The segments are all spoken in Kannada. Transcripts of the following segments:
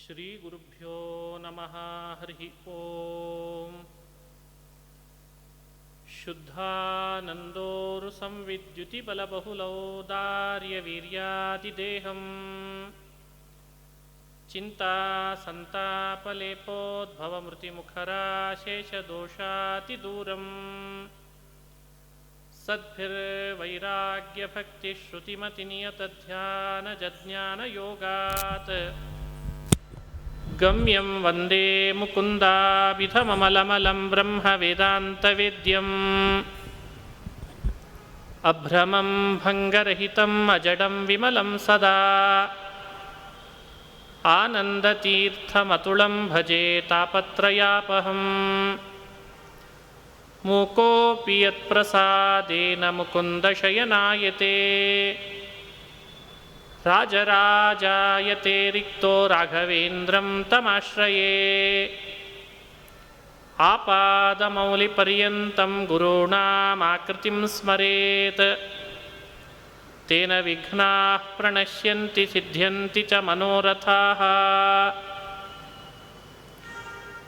ಶ್ರೀಗುರುಭ್ಯೋ ನಮಃ. ಹರಿ ಓಂ. ಶುದ್ಧಾನಂದೋರು ಸಂವಿದ್ಯುತಿಬಲಬಹುಲೌದಾರ್ಯವೀರ್ಯಾದಿದೇಹಂ ಚಿಂತಾ ಸಂತಾಪಲೇಪೋದ್ಭವಮೃತಿಮುಖರಾಶೇಷದೋಷಾತಿದೂರಂ ಸದ್ಭಿರ್ವೈರಾಗ್ಯಭಕ್ತಿಶ್ರುತಿಮತಿನಿಯತಧ್ಯಾನಜಜ್ಞಾನಯೋಗಾತ್ ಗಮ್ಯಂ ವಂದೇ ಮುಕುಂದಾಭಿಧಮಮಲಮಲಂ ಬ್ರಹ್ಮವೇದಾಂತವೇದ್ಯಂ ಅಭ್ರಮಂ ಭಂಗರಹಿತಂ ಅಜಡಂ ವಿಮಲಂ ಸದಾ ಆನಂದತೀರ್ಥಮತುಳಂ ಭಜೆ ತಾಪತ್ರಯಾಪಹಂ ಮೂಕೋಪಿ ಯತ್ಪ್ರಸಾದೇನ ಮುಕುಂದಶಯನಾಯತೆ ರಾಜರಾಜಾಯತೆ ರಿಕ್ತೋ ರಾಘವೇಂದ್ರಂ ತಮಾಶ್ರಯೇ ಆಪಾದಮೌಲಿಪರ್ಯಂತಂ ಗುರುಣಾಮಾಕೃತಿಂ ಸ್ಮರೇತ್ ತೇನ ವಿಘ್ನಾಃ ಪ್ರಣಶ್ಯಂತಿ ಸಿದ್ಧ್ಯಂತಿ ಚ ಮನೋರಥಾಃ.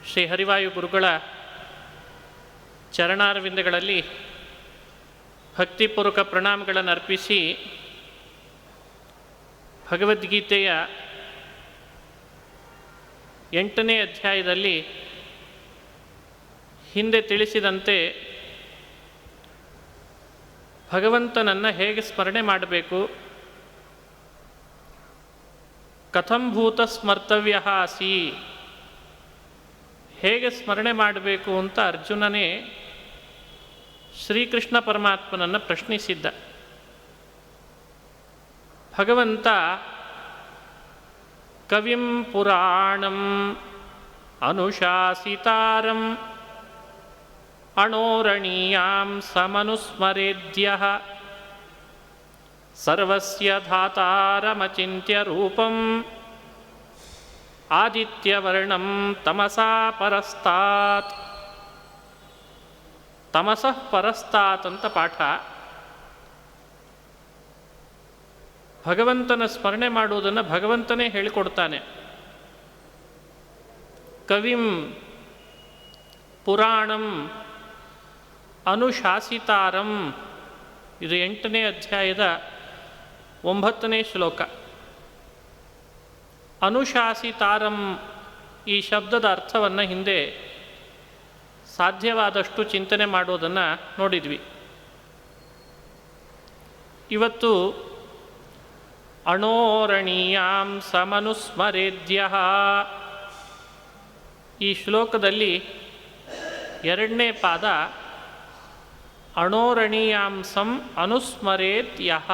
ಶ್ರೀ ಹರಿವಾಯು ಗುರುಗಳ ಚರಣಾರವಿಂದಗಳಲ್ಲಿ ಭಕ್ತಿಪೂರ್ವಕ ಪ್ರಣಾಮಗಳನ್ನು ಅರ್ಪಿಸಿ ಭಗವದ್ಗೀತೆಯ 8ನೇ ಅಧ್ಯಾಯದಲ್ಲಿ ಹಿಂದೆ ತಿಳಿಸಿದಂತೆ ಭಗವಂತನನ್ನು ಹೇಗೆ ಸ್ಮರಣೆ ಮಾಡಬೇಕು, ಕಥಂಭೂತ ಸ್ಮರ್ತವ್ಯ ಅಸಿ, ಹೇಗೆ ಸ್ಮರಣೆ ಮಾಡಬೇಕು ಅಂತ ಅರ್ಜುನನೇ ಶ್ರೀಕೃಷ್ಣ ಪರಮಾತ್ಮನನ್ನು ಪ್ರಶ್ನಿಸಿದ್ದ. ಭಗವಂತ ಕವಿಂ ಪುರಾಣಂ ಅನುಶಾಸಿತಾರಂ ಅಣೋರಣೀಯಾಂ ಸಮನುಸ್ಮರೇದ್ಯಃ ಸರ್ವಸ್ಯ ಧಾತಾರಮಚಿಂತ್ಯ ರೂಪಂ ಆದಿತ್ಯವರ್ಣಂ ತಮಸಾ ಪರಸ್ತಾತ್. ತಮಸಃ ಪರಸ್ತಾತ್ ಅಂತ ಪಾಠ. ಭಗವಂತನ ಸ್ಮರಣೆ ಮಾಡುವುದನ್ನು ಭಗವಂತನೇ ಹೇಳಿಕೊಡ್ತಾನೆ. ಕವಿಂ ಪುರಾಣಂ ಅನುಶಾಸಿತಾರಂ, ಇದು 8ನೇ ಅಧ್ಯಾಯದ 9ನೇ ಶ್ಲೋಕ. ಅನುಶಾಸಿತಾರಂ ಈ ಶಬ್ದದ ಅರ್ಥವನ್ನು ಹಿಂದೆ ಸಾಧ್ಯವಾದಷ್ಟು ಚಿಂತನೆ ಮಾಡೋದನ್ನು ನೋಡಿದ್ವಿ. ಇವತ್ತು ಅಣೋರಣೀಯಾಂ ಸಮನುಸ್ಮರೇದ್ಯಃ ಈ ಶ್ಲೋಕದಲ್ಲಿ 2ನೇ ಪಾದ ಅಣೋರಣೀಯಾಂಸಂ ಅನುಸ್ಮರೇತ್ಯಃ,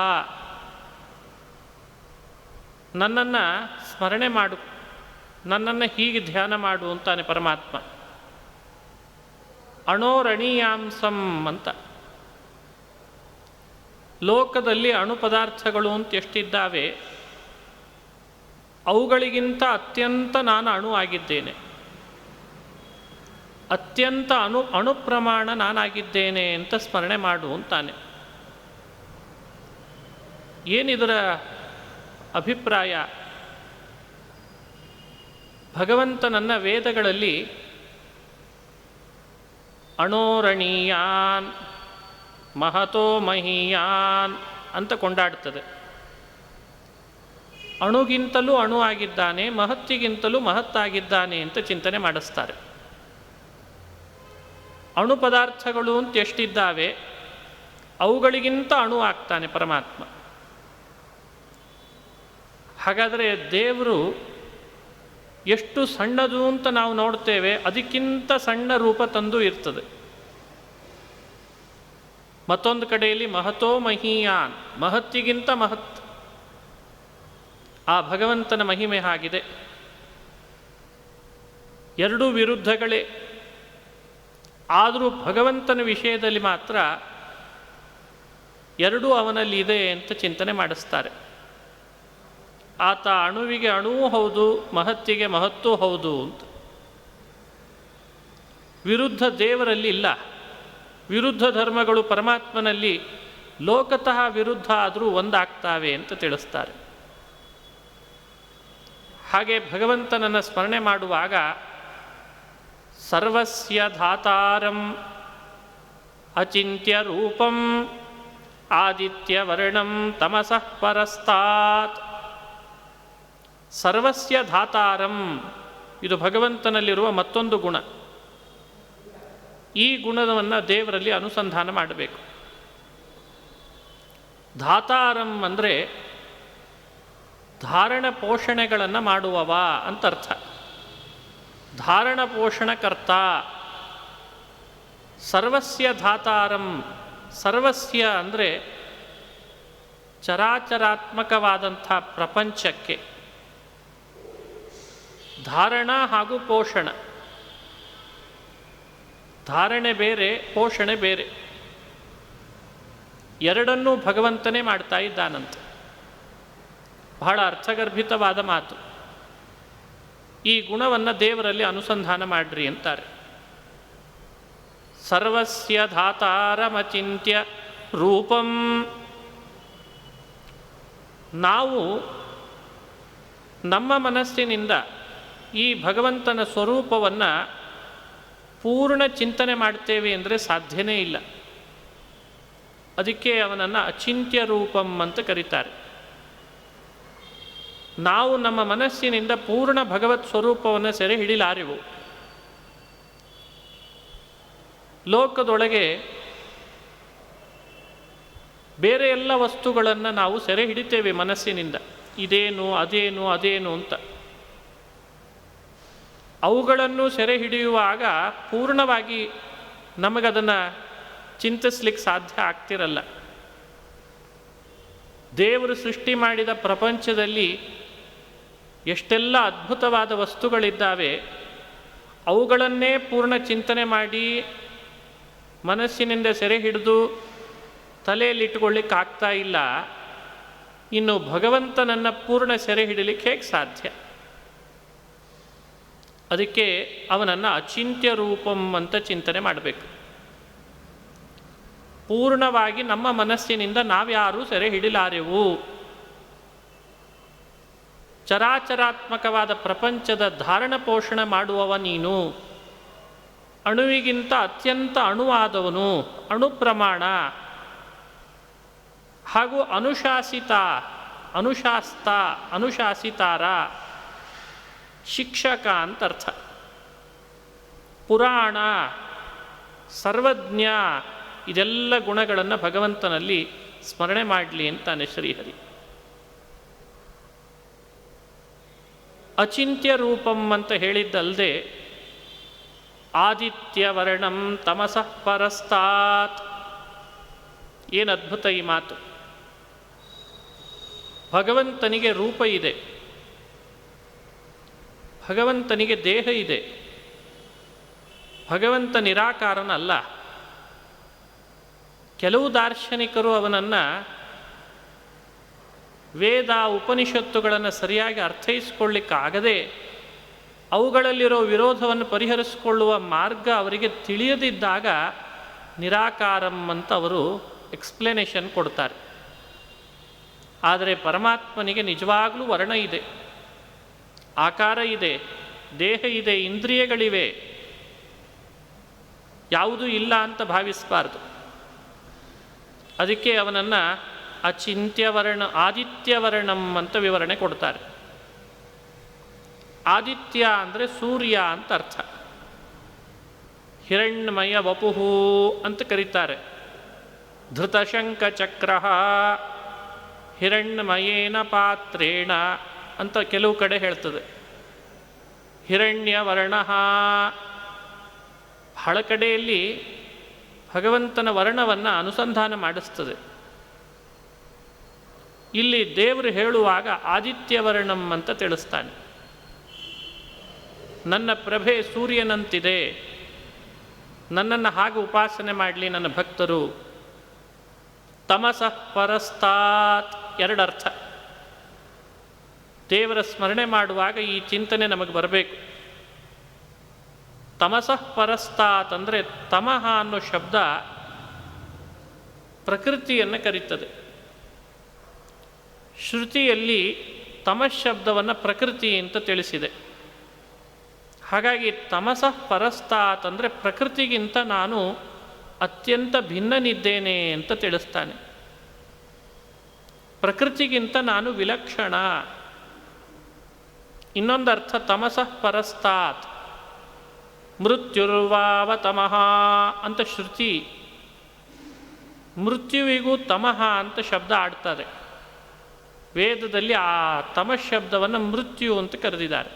ನನ್ನನ್ನು ಸ್ಮರಣೆ ಮಾಡು, ನನ್ನನ್ನು ಹೀಗೆ ಧ್ಯಾನ ಮಾಡು ಅಂತಾನೆ ಪರಮಾತ್ಮ. ಅಣೋರಣೀಯಾಂಸಂ ಅಂತ, ಲೋಕದಲ್ಲಿ ಅಣು ಪದಾರ್ಥಗಳು ಅಂತ ಎಷ್ಟಿದ್ದಾವೆ ಅವುಗಳಿಗಿಂತ ಅತ್ಯಂತ ನಾನು ಅಣು ಆಗಿದ್ದೇನೆ, ಅತ್ಯಂತ ಅಣು ಪ್ರಮಾಣ ನಾನಾಗಿದ್ದೇನೆ ಅಂತ ಸ್ಮರಣೆ ಮಾಡು ಅಂತಾನೆ. ಏನಿದರ ಅಭಿಪ್ರಾಯ? ಭಗವಂತನನ್ನ ವೇದಗಳಲ್ಲಿ ಅಣೋರಣೀಯಾನ್ ಮಹತೋ ಮಹೀಯಾನ್ ಅಂತ ಕೊಂಡಾಡ್ತದೆ. ಅಣುಗಿಂತಲೂ ಅಣು ಆಗಿದ್ದಾನೆ, ಮಹತ್ತಿಗಿಂತಲೂ ಮಹತ್ತಾಗಿದ್ದಾನೆ ಅಂತ ಚಿಂತನೆ ಮಾಡಿಸ್ತಾರೆ. ಅಣು ಪದಾರ್ಥಗಳು ಅಂತ ಎಷ್ಟಿದ್ದಾವೆ ಅವುಗಳಿಗಿಂತ ಅಣು ಆಗ್ತಾನೆ ಪರಮಾತ್ಮ. ಹಾಗಾದರೆ ದೇವರು ಎಷ್ಟು ಸಣ್ಣದು ಅಂತ ನಾವು ನೋಡ್ತೇವೆ, ಅದಕ್ಕಿಂತ ಸಣ್ಣ ರೂಪ ತಂದು ಇರ್ತದೆ. ಮತ್ತೊಂದು ಕಡೆಯಲ್ಲಿ ಮಹತೋ ಮಹೀಯಾನ್, ಮಹತ್ತಿಗಿಂತ ಮಹತ್. ಆ ಭಗವಂತನ ಮಹಿಮೆ ಆಗಿದೆ. ಎರಡೂ ವಿರುದ್ಧಗಳೇ. ಆದರೂ ಭಗವಂತನ ವಿಷಯದಲ್ಲಿ ಮಾತ್ರ ಎರಡೂ ಅವನಲ್ಲಿ ಇದೆ ಅಂತ ಚಿಂತನೆ ಮಾಡಿಸ್ತಾರೆ. ಆತ ಅಣುವಿಗೆ ಅಣುವೂ ಹೌದು, ಮಹತ್ತಿಗೆ ಮಹತ್ತೂ ಹೌದು ಅಂತ. ವಿರುದ್ಧ ದೇವರಲ್ಲಿ ಇಲ್ಲ. ವಿರುದ್ಧ ಧರ್ಮಗಳು ಪರಮಾತ್ಮನಲ್ಲಿ ಲೋಕತಃ ವಿರುದ್ಧ ಆದರೂ ಒಂದಾಗ್ತಾವೆ ಅಂತ ತಿಳಿಸ್ತಾರೆ. ಹಾಗೆ ಭಗವಂತನನ್ನು ಸ್ಮರಣೆ ಮಾಡುವಾಗ ಸರ್ವಸ್ಯ ಧಾತಾರಂ ಅಚಿಂತ್ಯ ರೂಪಂ ಆದಿತ್ಯವರ್ಣಂ ತಮಸಃ ಪರಸ್ತಾತ್. ಸರ್ವಸ್ಯ ಧಾತಾರಂ, ಇದು ಭಗವಂತನಲ್ಲಿರುವ ಮತ್ತೊಂದು ಗುಣ. ಈ ಗುಣವನ್ನು ದೇವರಲ್ಲಿ ಅನುಸಂಧಾನ ಮಾಡಬೇಕು. ಧಾತಾರಂ ಅಂದರೆ ಧಾರಣ ಪೋಷಣೆಗಳನ್ನು ಮಾಡುವವ ಅಂತರ್ಥ. ಧಾರಣ ಪೋಷಣಕರ್ತ. ಸರ್ವಸ್ಯ ಧಾತಾರಂ, ಸರ್ವಸ್ಯ ಅಂದರೆ ಚರಾಚರಾತ್ಮಕವಾದಂಥ ಪ್ರಪಂಚಕ್ಕೆ ಧಾರಣ ಹಾಗೂ ಪೋಷಣ. ಧಾರಣೆ ಬೇರೆ, ಪೋಷಣೆ ಬೇರೆ. ಎರಡನ್ನೂ ಭಗವಂತನೇ ಮಾಡ್ತಾ ಇದ್ದಾನಂತೆ. ಬಹಳ ಅರ್ಥಗರ್ಭಿತವಾದ ಮಾತು. ಈ ಗುಣವನ್ನು ದೇವರಲ್ಲಿ ಅನುಸಂಧಾನ ಮಾಡ್ರಿ ಅಂತಾರೆ. ಸರ್ವಸ್ಯ ಧಾತಾರಮಚಿಂತ್ಯ ರೂಪಂ. ನಾವು ನಮ್ಮ ಮನಸ್ಸಿನಿಂದ ಈ ಭಗವಂತನ ಸ್ವರೂಪವನ್ನು ಪೂರ್ಣ ಚಿಂತನೆ ಮಾಡ್ತೇವೆ ಅಂದರೆ ಸಾಧ್ಯನೇ ಇಲ್ಲ. ಅದಕ್ಕೆ ಅವನನ್ನು ಅಚಿಂತ್ಯ ರೂಪಂ ಅಂತ ಕರೀತಾರೆ. ನಾವು ನಮ್ಮ ಮನಸ್ಸಿನಿಂದ ಪೂರ್ಣ ಭಗವತ್ ಸ್ವರೂಪವನ್ನು ಸೆರೆ ಹಿಡಿಲಾರೆವು. ಲೋಕದೊಳಗೆ ಬೇರೆ ಎಲ್ಲ ವಸ್ತುಗಳನ್ನು ನಾವು ಸೆರೆ ಹಿಡಿತೇವೆ ಮನಸ್ಸಿನಿಂದ. ಇದೇನು ಅದೇನು ಅದೇನು ಅಂತ. ಅವುಗಳನ್ನು ಸೆರೆ ಹಿಡಿಯುವಾಗ ಪೂರ್ಣವಾಗಿ ನಮಗದನ್ನು ಚಿಂತಿಸ್ಲಿಕ್ಕೆ ಸಾಧ್ಯ ಆಗ್ತಿರಲ್ಲ. ದೇವರು ಸೃಷ್ಟಿ ಮಾಡಿದ ಪ್ರಪಂಚದಲ್ಲಿ ಎಷ್ಟೆಲ್ಲ ಅದ್ಭುತವಾದ ವಸ್ತುಗಳಿದ್ದಾವೆ. ಅವುಗಳನ್ನೇ ಪೂರ್ಣ ಚಿಂತನೆ ಮಾಡಿ ಮನಸ್ಸಿನಿಂದ ಸೆರೆ ಹಿಡಿದು ತಲೆಯಲ್ಲಿಟ್ಟುಕೊಳ್ಳಿಕ್ಕಾಗ್ತಾ ಇಲ್ಲ. ಇನ್ನು ಭಗವಂತನನ್ನು ಪೂರ್ಣ ಸೆರೆ ಹಿಡಿಲಿಕ್ಕೆ ಹೇಗೆ ಸಾಧ್ಯ? ಅದಕ್ಕೆ ಅವನನ್ನು ಅಚಿಂತ್ಯ ರೂಪಂ ಅಂತ ಚಿಂತನೆ ಮಾಡಬೇಕು. ಪೂರ್ಣವಾಗಿ ನಮ್ಮ ಮನಸ್ಸಿನಿಂದ ನಾವ್ಯಾರೂ ಸೆರೆ ಹಿಡಿಲಾರೆವು. ಚರಾಚರಾತ್ಮಕವಾದ ಪ್ರಪಂಚದ ಧಾರಣ ಪೋಷಣೆ ಮಾಡುವವ ನೀನು. ಅಣುವಿಗಿಂತ ಅತ್ಯಂತ ಅಣುವಾದವನು, ಅಣು ಪ್ರಮಾಣ ಹಾಗೂ ಅನುಶಾಸಿತ, ಅನುಶಾಸ್ತ, ಅನುಶಾಸಿತಾರ, ಶಿಕ್ಷಕ ಅಂತರ್ಥ. ಪುರಾಣ, ಸರ್ವಜ್ಞ, ಇದೆಲ್ಲ ಗುಣಗಳನ್ನು ಭಗವಂತನಲ್ಲಿ ಸ್ಮರಣೆ ಮಾಡಲಿ ಅಂತಾನೆ ಶ್ರೀಹರಿ. ಅಚಿಂತ್ಯ ರೂಪಂ ಅಂತ ಹೇಳಿದ್ದಲ್ಲದೆ ಆದಿತ್ಯವರ್ಣಂ ತಮಸಃ ಪರಸ್ತಾತ್. ಏನು ಅದ್ಭುತ ಈ ಮಾತು! ಭಗವಂತನಿಗೆ ರೂಪ ಇದೆ, ಭಗವಂತನಿಗೆ ದೇಹ ಇದೆ. ಭಗವಂತ ನಿರಾಕಾರನಲ್ಲ. ಕೆಲವು ದಾರ್ಶನಿಕರು ಅವನನ್ನು ವೇದ ಉಪನಿಷತ್ತುಗಳನ್ನು ಸರಿಯಾಗಿ ಅರ್ಥೈಸಿಕೊಳ್ಳಿಕ್ಕಾಗದೆ ಅವುಗಳಲ್ಲಿರೋ ವಿರೋಧವನ್ನು ಪರಿಹರಿಸಿಕೊಳ್ಳುವ ಮಾರ್ಗ ಅವರಿಗೆ ತಿಳಿಯದಿದ್ದಾಗ ನಿರಾಕಾರಂ ಅಂತ ಅವರು ಎಕ್ಸ್ಪ್ಲನೇಷನ್ ಕೊಡ್ತಾರೆ. ಆದರೆ ಪರಮಾತ್ಮನಿಗೆ ನಿಜವಾಗಲೂ ವರ್ಣ ಇದೆ, ಆಕಾರ ಇದೆ, ದೇಹ ಇದೆ, ಇಂದ್ರಿಯಗಳಿವೆ. ಯಾವುದೂ ಇಲ್ಲ ಅಂತ ಭಾವಿಸಬಾರ್ದು. ಅದಕ್ಕೆ ಅವನನ್ನು ಅಚಿಂತ್ಯವರ್ಣ, ಆದಿತ್ಯವರ್ಣಂ ಅಂತ ವಿವರಣೆ ಕೊಡ್ತಾರೆ. ಆದಿತ್ಯ ಅಂದರೆ ಸೂರ್ಯ ಅಂತ ಅರ್ಥ. ಹಿರಣ್ಮಯ ವಪುಹು ಅಂತ ಕರೀತಾರೆ. ಧೃತಶಂಕ ಚಕ್ರ ಹಿರಣ್ಮಯೇನ ಪಾತ್ರೇಣ ಅಂತ ಕೆಲವು ಕಡೆ ಹೇಳ್ತದೆ. ಹಿರಣ್ಯವರ್ಣ, ಬಹಳ ಕಡೆಯಲ್ಲಿ ಭಗವಂತನ ವರ್ಣವನ್ನು ಅನುಸಂಧಾನ ಮಾಡಿಸ್ತದೆ. ಇಲ್ಲಿ ದೇವರು ಹೇಳುವಾಗ ಆದಿತ್ಯವರ್ಣಂ ಅಂತ ತಿಳಿಸ್ತಾನೆ. ನನ್ನ ಪ್ರಭೆ ಸೂರ್ಯನಂತಿದೆ, ನನ್ನನ್ನು ಹಾಗೆ ಉಪಾಸನೆ ಮಾಡಲಿ ನನ್ನ ಭಕ್ತರು. ತಮಸಃ ಪರಸ್ತಾತ್, ಎರಡರ್ಥ. ದೇವರ ಸ್ಮರಣೆ ಮಾಡುವಾಗ ಈ ಚಿಂತನೆ ನಮಗೆ ಬರಬೇಕು. ತಮಸಃ ಪರಸ್ತಾತ್ ಅಂದರೆ ತಮಃ ಅನ್ನೋ ಶಬ್ದ ಪ್ರಕೃತಿಯನ್ನು ಕರೀತದೆ. ಶ್ರುತಿಯಲ್ಲಿ ತಮಸ್ ಶಬ್ದವನ್ನು ಪ್ರಕೃತಿ ಅಂತ ತಿಳಿಸಿದೆ. ಹಾಗಾಗಿ ತಮಸಃ ಪರಸ್ತಾತ್ ಅಂದರೆ ಪ್ರಕೃತಿಗಿಂತ ನಾನು ಅತ್ಯಂತ ಭಿನ್ನನಿದ್ದೇನೆ ಅಂತ ತಿಳಿಸ್ತಾನೆ. ಪ್ರಕೃತಿಗಿಂತ ನಾನು ವಿಲಕ್ಷಣ. ಇನ್ನೊಂದು ಅರ್ಥ ತಮಸಃ ಪರಸ್ತಾತ್ ಮೃತ್ಯುರ್ವಾವ ತಮಃ ಅಂತ ಶ್ರುತಿ ಮೃತ್ಯುವಿಗೂ ತಮಃ ಅಂತ ಶಬ್ದ ಆಡ್ತಾರೆ. ವೇದದಲ್ಲಿ ಆ ತಮಸ್ ಶಬ್ದವನ್ನು ಮೃತ್ಯು ಅಂತ ಕರೆದಿದ್ದಾರೆ.